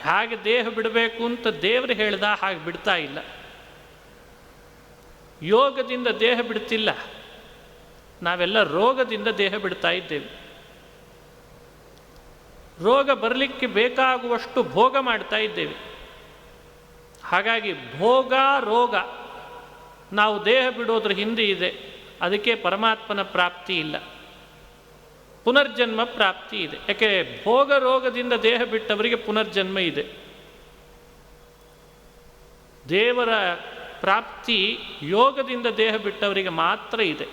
ಹೇಗೆ ದೇಹ ಬಿಡಬೇಕು ಅಂತ ದೇವರು ಹೇಳ್ದ ಹಾಗೆ ಬಿಡ್ತಾ ಇಲ್ಲ. ಯೋಗದಿಂದ ದೇಹ ಬಿಡ್ತಿಲ್ಲ, ನಾವೆಲ್ಲ ರೋಗದಿಂದ ದೇಹ ಬಿಡ್ತಾ ಇದ್ದೇವೆ. ರೋಗ ಬರಲಿಕ್ಕೆ ಬೇಕಾಗುವಷ್ಟು ಭೋಗ ಮಾಡ್ತಾ ಇದ್ದೇವೆ. ಹಾಗಾಗಿ ಭೋಗ ರೋಗ ನಾವು ದೇಹ ಬಿಡೋದ್ರ ಹಿಂದೆ ಇದೆ. ಅದಕ್ಕೆ ಪರಮಾತ್ಮನ ಪ್ರಾಪ್ತಿ ಇಲ್ಲ, ಪುನರ್ಜನ್ಮ ಪ್ರಾಪ್ತಿ ಇದೆ. ಯಾಕೆ? ಭೋಗ ರೋಗದಿಂದ ದೇಹ ಬಿಟ್ಟವರಿಗೆ ಪುನರ್ಜನ್ಮ ಇದೆ. ದೇವರ ಪ್ರಾಪ್ತಿ ಯೋಗದಿಂದ ದೇಹ ಬಿಟ್ಟವರಿಗೆ ಮಾತ್ರ ಇದೆ.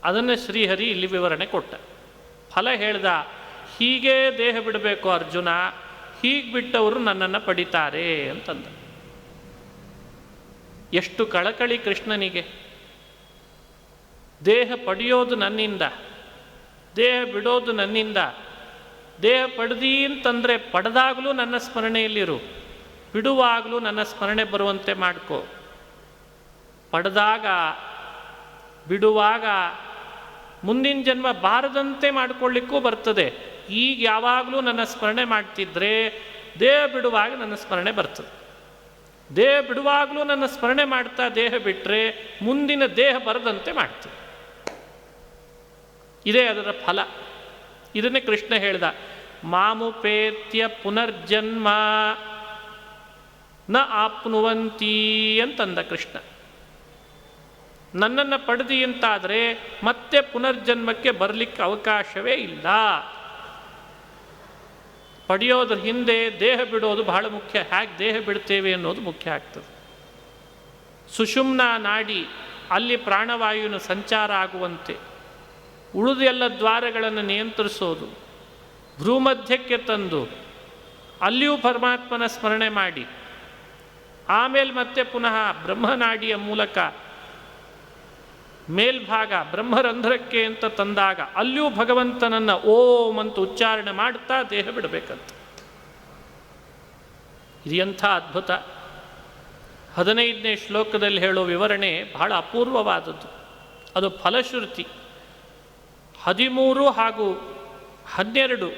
ಅದನ್ನು ಶ್ರೀಹರಿ ಇಲ್ಲಿ ವಿವರಣೆ ಕೊಟ್ಟ. ಫಲ ಹೇಳ್ದ, ಹೀಗೇ ದೇಹ ಬಿಡಬೇಕು ಅರ್ಜುನ, ಹೀಗೆ ಬಿಟ್ಟವರು ನನ್ನನ್ನು ಪಡಿತಾರೆ ಅಂತಂದ. ಎಷ್ಟು ಕಳಕಳಿ ಕೃಷ್ಣನಿಗೆ. ದೇಹ ಪಡೆಯೋದು ನನ್ನಿಂದ, ದೇಹ ಬಿಡೋದು ನನ್ನಿಂದ. ದೇಹ ಪಡೆದಿ ಅಂತಂದರೆ ಪಡೆದಾಗಲೂ ನನ್ನ ಸ್ಮರಣೆಯಲ್ಲಿರು, ಬಿಡುವಾಗಲೂ ನನ್ನ ಸ್ಮರಣೆ ಬರುವಂತೆ ಮಾಡ್ಕೋ. ಪಡೆದಾಗ ಬಿಡುವಾಗ ಮುಂದಿನ ಜನ್ಮ ಬಾರದಂತೆ ಮಾಡಿಕೊಳ್ಳಿಕ್ಕೂ ಬರ್ತದೆ. ಈಗ ಯಾವಾಗಲೂ ನನ್ನ ಸ್ಮರಣೆ ಮಾಡ್ತಿದ್ರೆ ದೇಹ ಬಿಡುವಾಗ ನನ್ನ ಸ್ಮರಣೆ ಬರ್ತದೆ. ದೇಹ ಬಿಡುವಾಗಲೂ ನನ್ನ ಸ್ಮರಣೆ ಮಾಡ್ತಾ ದೇಹ ಬಿಟ್ಟರೆ ಮುಂದಿನ ದೇಹ ಬರದಂತೆ ಮಾಡ್ತದೆ. ಇದೇ ಅದರ ಫಲ. ಇದನ್ನೇ ಕೃಷ್ಣ ಹೇಳ್ದ, ಮಾಮುಪೇತ್ಯ ಪುನರ್ಜನ್ಮ ನ ಆಪ್ನುವಂತಿ ಅಂತಂದ ಕೃಷ್ಣ. ನನ್ನನ್ನು ಪಡೆದಿ ಅಂತಾದರೆ ಮತ್ತೆ ಪುನರ್ಜನ್ಮಕ್ಕೆ ಬರಲಿಕ್ಕೆ ಅವಕಾಶವೇ ಇಲ್ಲ. ಪಡೆಯೋದ್ರ ಹಿಂದೆ ದೇಹ ಬಿಡೋದು ಬಹಳ ಮುಖ್ಯ. ಹೇಗೆ ದೇಹ ಬಿಡ್ತೇವೆ ಅನ್ನೋದು ಮುಖ್ಯ ಆಗ್ತದೆ. ಸುಷುಮ್ನ ನಾಡಿ, ಅಲ್ಲಿ ಪ್ರಾಣವಾಯುವಿನ ಸಂಚಾರ ಆಗುವಂತೆ ಉಳಿದ ಎಲ್ಲ ದ್ವಾರಗಳನ್ನು ನಿಯಂತ್ರಿಸೋದು, ಭ್ರೂಮಧ್ಯಕ್ಕೆ ತಂದು ಅಲ್ಲಿಯೂ ಪರಮಾತ್ಮನ ಸ್ಮರಣೆ ಮಾಡಿ ಆಮೇಲೆ ಮತ್ತೆ ಪುನಃ ಬ್ರಹ್ಮನಾಡಿಯ ಮೂಲಕ ಮೇಲ್ಭಾಗ ಬ್ರಹ್ಮರಂಧ್ರಕ್ಕೆ ಅಂತ ತಂದಾಗ ಅಲ್ಲಿಯೂ ಭಗವಂತನನ್ನು ಓಂ ಅಂತ ಉಚ್ಚಾರಣೆ ಮಾಡ್ತಾ ದೇಹ ಬಿಡಬೇಕಂತ. ಇದು ಎಂಥ ಅದ್ಭುತ! 15ನೇ ಶ್ಲೋಕದಲ್ಲಿ ಹೇಳೋ ವಿವರಣೆ ಬಹಳ ಅಪೂರ್ವವಾದದ್ದು. ಅದು ಫಲಶ್ರುತಿ. 13 ಹಾಗೂ 12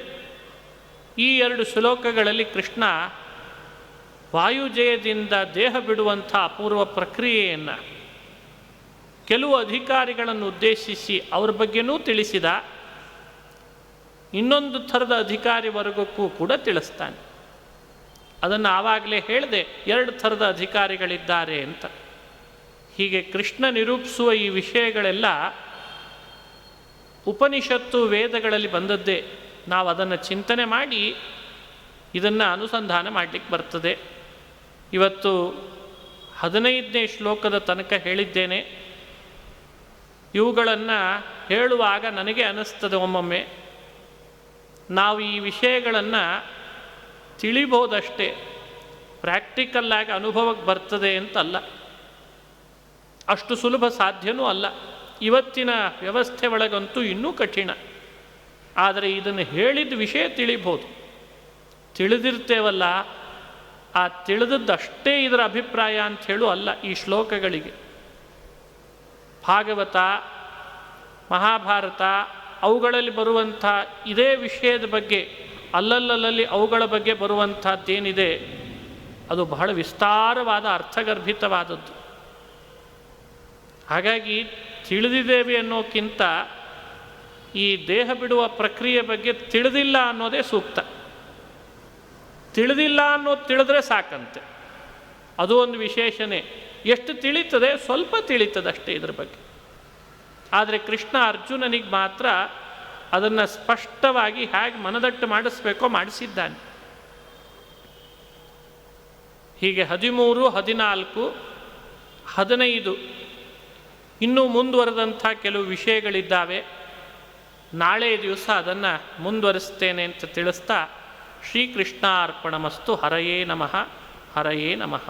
ಈ 2 ಶ್ಲೋಕಗಳಲ್ಲಿ ಕೃಷ್ಣ ವಾಯುಜಯದಿಂದ ದೇಹ ಬಿಡುವಂಥ ಅಪೂರ್ವ ಪ್ರಕ್ರಿಯೆಯನ್ನು ಕೆಲವು ಅಧಿಕಾರಿಗಳನ್ನು ಉದ್ದೇಶಿಸಿ ಅವ್ರ ಬಗ್ಗೆನೂ ತಿಳಿಸಿದ. ಇನ್ನೊಂದು ಥರದ ಅಧಿಕಾರಿ ವರ್ಗಕ್ಕೂ ಕೂಡ ತಿಳಿಸ್ತಾನೆ. ಅದನ್ನು ಆವಾಗಲೇ ಹೇಳಿದೆ, 2 ಥರದ ಅಧಿಕಾರಿಗಳಿದ್ದಾರೆ ಅಂತ. ಹೀಗೆ ಕೃಷ್ಣ ನಿರೂಪಿಸುವ ಈ ವಿಷಯಗಳೆಲ್ಲ ಉಪನಿಷತ್ತು ವೇದಗಳಲ್ಲಿ ಬಂದದ್ದೇ. ನಾವು ಅದನ್ನು ಚಿಂತನೆ ಮಾಡಿ ಇದನ್ನು ಅನುಸಂಧಾನ ಮಾಡಲಿಕ್ಕೆ ಬರ್ತದೆ. ಇವತ್ತು 15ನೇ ಶ್ಲೋಕದ ತನಕ ಹೇಳಿದ್ದೇನೆ. ಇವುಗಳನ್ನು ಹೇಳುವಾಗ ನನಗೆ ಅನ್ನಿಸ್ತದೆ ಒಮ್ಮೊಮ್ಮೆ, ನಾವು ಈ ವಿಷಯಗಳನ್ನು ತಿಳಿಬೋದಷ್ಟೇ, ಪ್ರಾಕ್ಟಿಕಲ್ಲಾಗಿ ಅನುಭವಕ್ಕೆ ಬರ್ತದೆ ಅಂತಲ್ಲ. ಅಷ್ಟು ಸುಲಭ ಸಾಧ್ಯವೂ ಅಲ್ಲ. ಇವತ್ತಿನ ವ್ಯವಸ್ಥೆ ಒಳಗಂತೂ ಇನ್ನೂ ಕಠಿಣ. ಆದರೆ ಇದನ್ನು ಹೇಳಿದ ವಿಷಯ ತಿಳಿಬೋದು. ತಿಳಿದಿರ್ತೇವಲ್ಲ, ಆ ತಿಳಿದದ್ದಷ್ಟೇ ಇದರ ಅಭಿಪ್ರಾಯ ಅಂಥೇಳು ಅಲ್ಲ. ಈ ಶ್ಲೋಕಗಳಿಗೆ ಭಾಗವತ, ಮಹಾಭಾರತ ಅವುಗಳಲ್ಲಿ ಬರುವಂಥ ಇದೇ ವಿಷಯದ ಬಗ್ಗೆ ಅಲ್ಲಲ್ಲಲ್ಲಿ ಅವುಗಳ ಬಗ್ಗೆ ಬರುವಂಥದ್ದೇನಿದೆ ಅದು ಬಹಳ ವಿಸ್ತಾರವಾದ ಅರ್ಥಗರ್ಭಿತವಾದದ್ದು. ಹಾಗಾಗಿ ತಿಳಿದಿದ್ದೇವೆ ಅನ್ನೋಕ್ಕಿಂತ ಈ ದೇಹ ಬಿಡುವ ಪ್ರಕ್ರಿಯೆ ಬಗ್ಗೆ ತಿಳಿದಿಲ್ಲ ಅನ್ನೋದೇ ಸೂಕ್ತ. ತಿಳಿದಿಲ್ಲ ಅನ್ನೋದು ತಿಳಿದ್ರೆ ಸಾಕಂತೆ, ಅದು ಒಂದು ವಿಶೇಷಣೆ. ಎಷ್ಟು ತಿಳಿತದೆ? ಸ್ವಲ್ಪ ತಿಳಿತದೆ ಅಷ್ಟೇ ಇದ್ರ ಬಗ್ಗೆ. ಆದರೆ ಕೃಷ್ಣ ಅರ್ಜುನನಿಗೆ ಮಾತ್ರ ಅದನ್ನು ಸ್ಪಷ್ಟವಾಗಿ ಹೇಗೆ ಮನದಟ್ಟು ಮಾಡಿಸ್ಬೇಕೋ ಮಾಡಿಸಿದ್ದಾನೆ. ಹೀಗೆ 13, 14, 15 ಇನ್ನೂ ಮುಂದುವರೆದಂಥ ಕೆಲವು ವಿಷಯಗಳಿದ್ದಾವೆ. ನಾಳೆ ದಿವಸ ಅದನ್ನು ಮುಂದುವರಿಸ್ತೇನೆ ಅಂತ ತಿಳಿಸ್ತಾ ಶ್ರೀಕೃಷ್ಣಾರ್ಪಣಮಸ್ತು. ಹರಯೇ ನಮಃ, ಹರಯೇ ನಮಃ.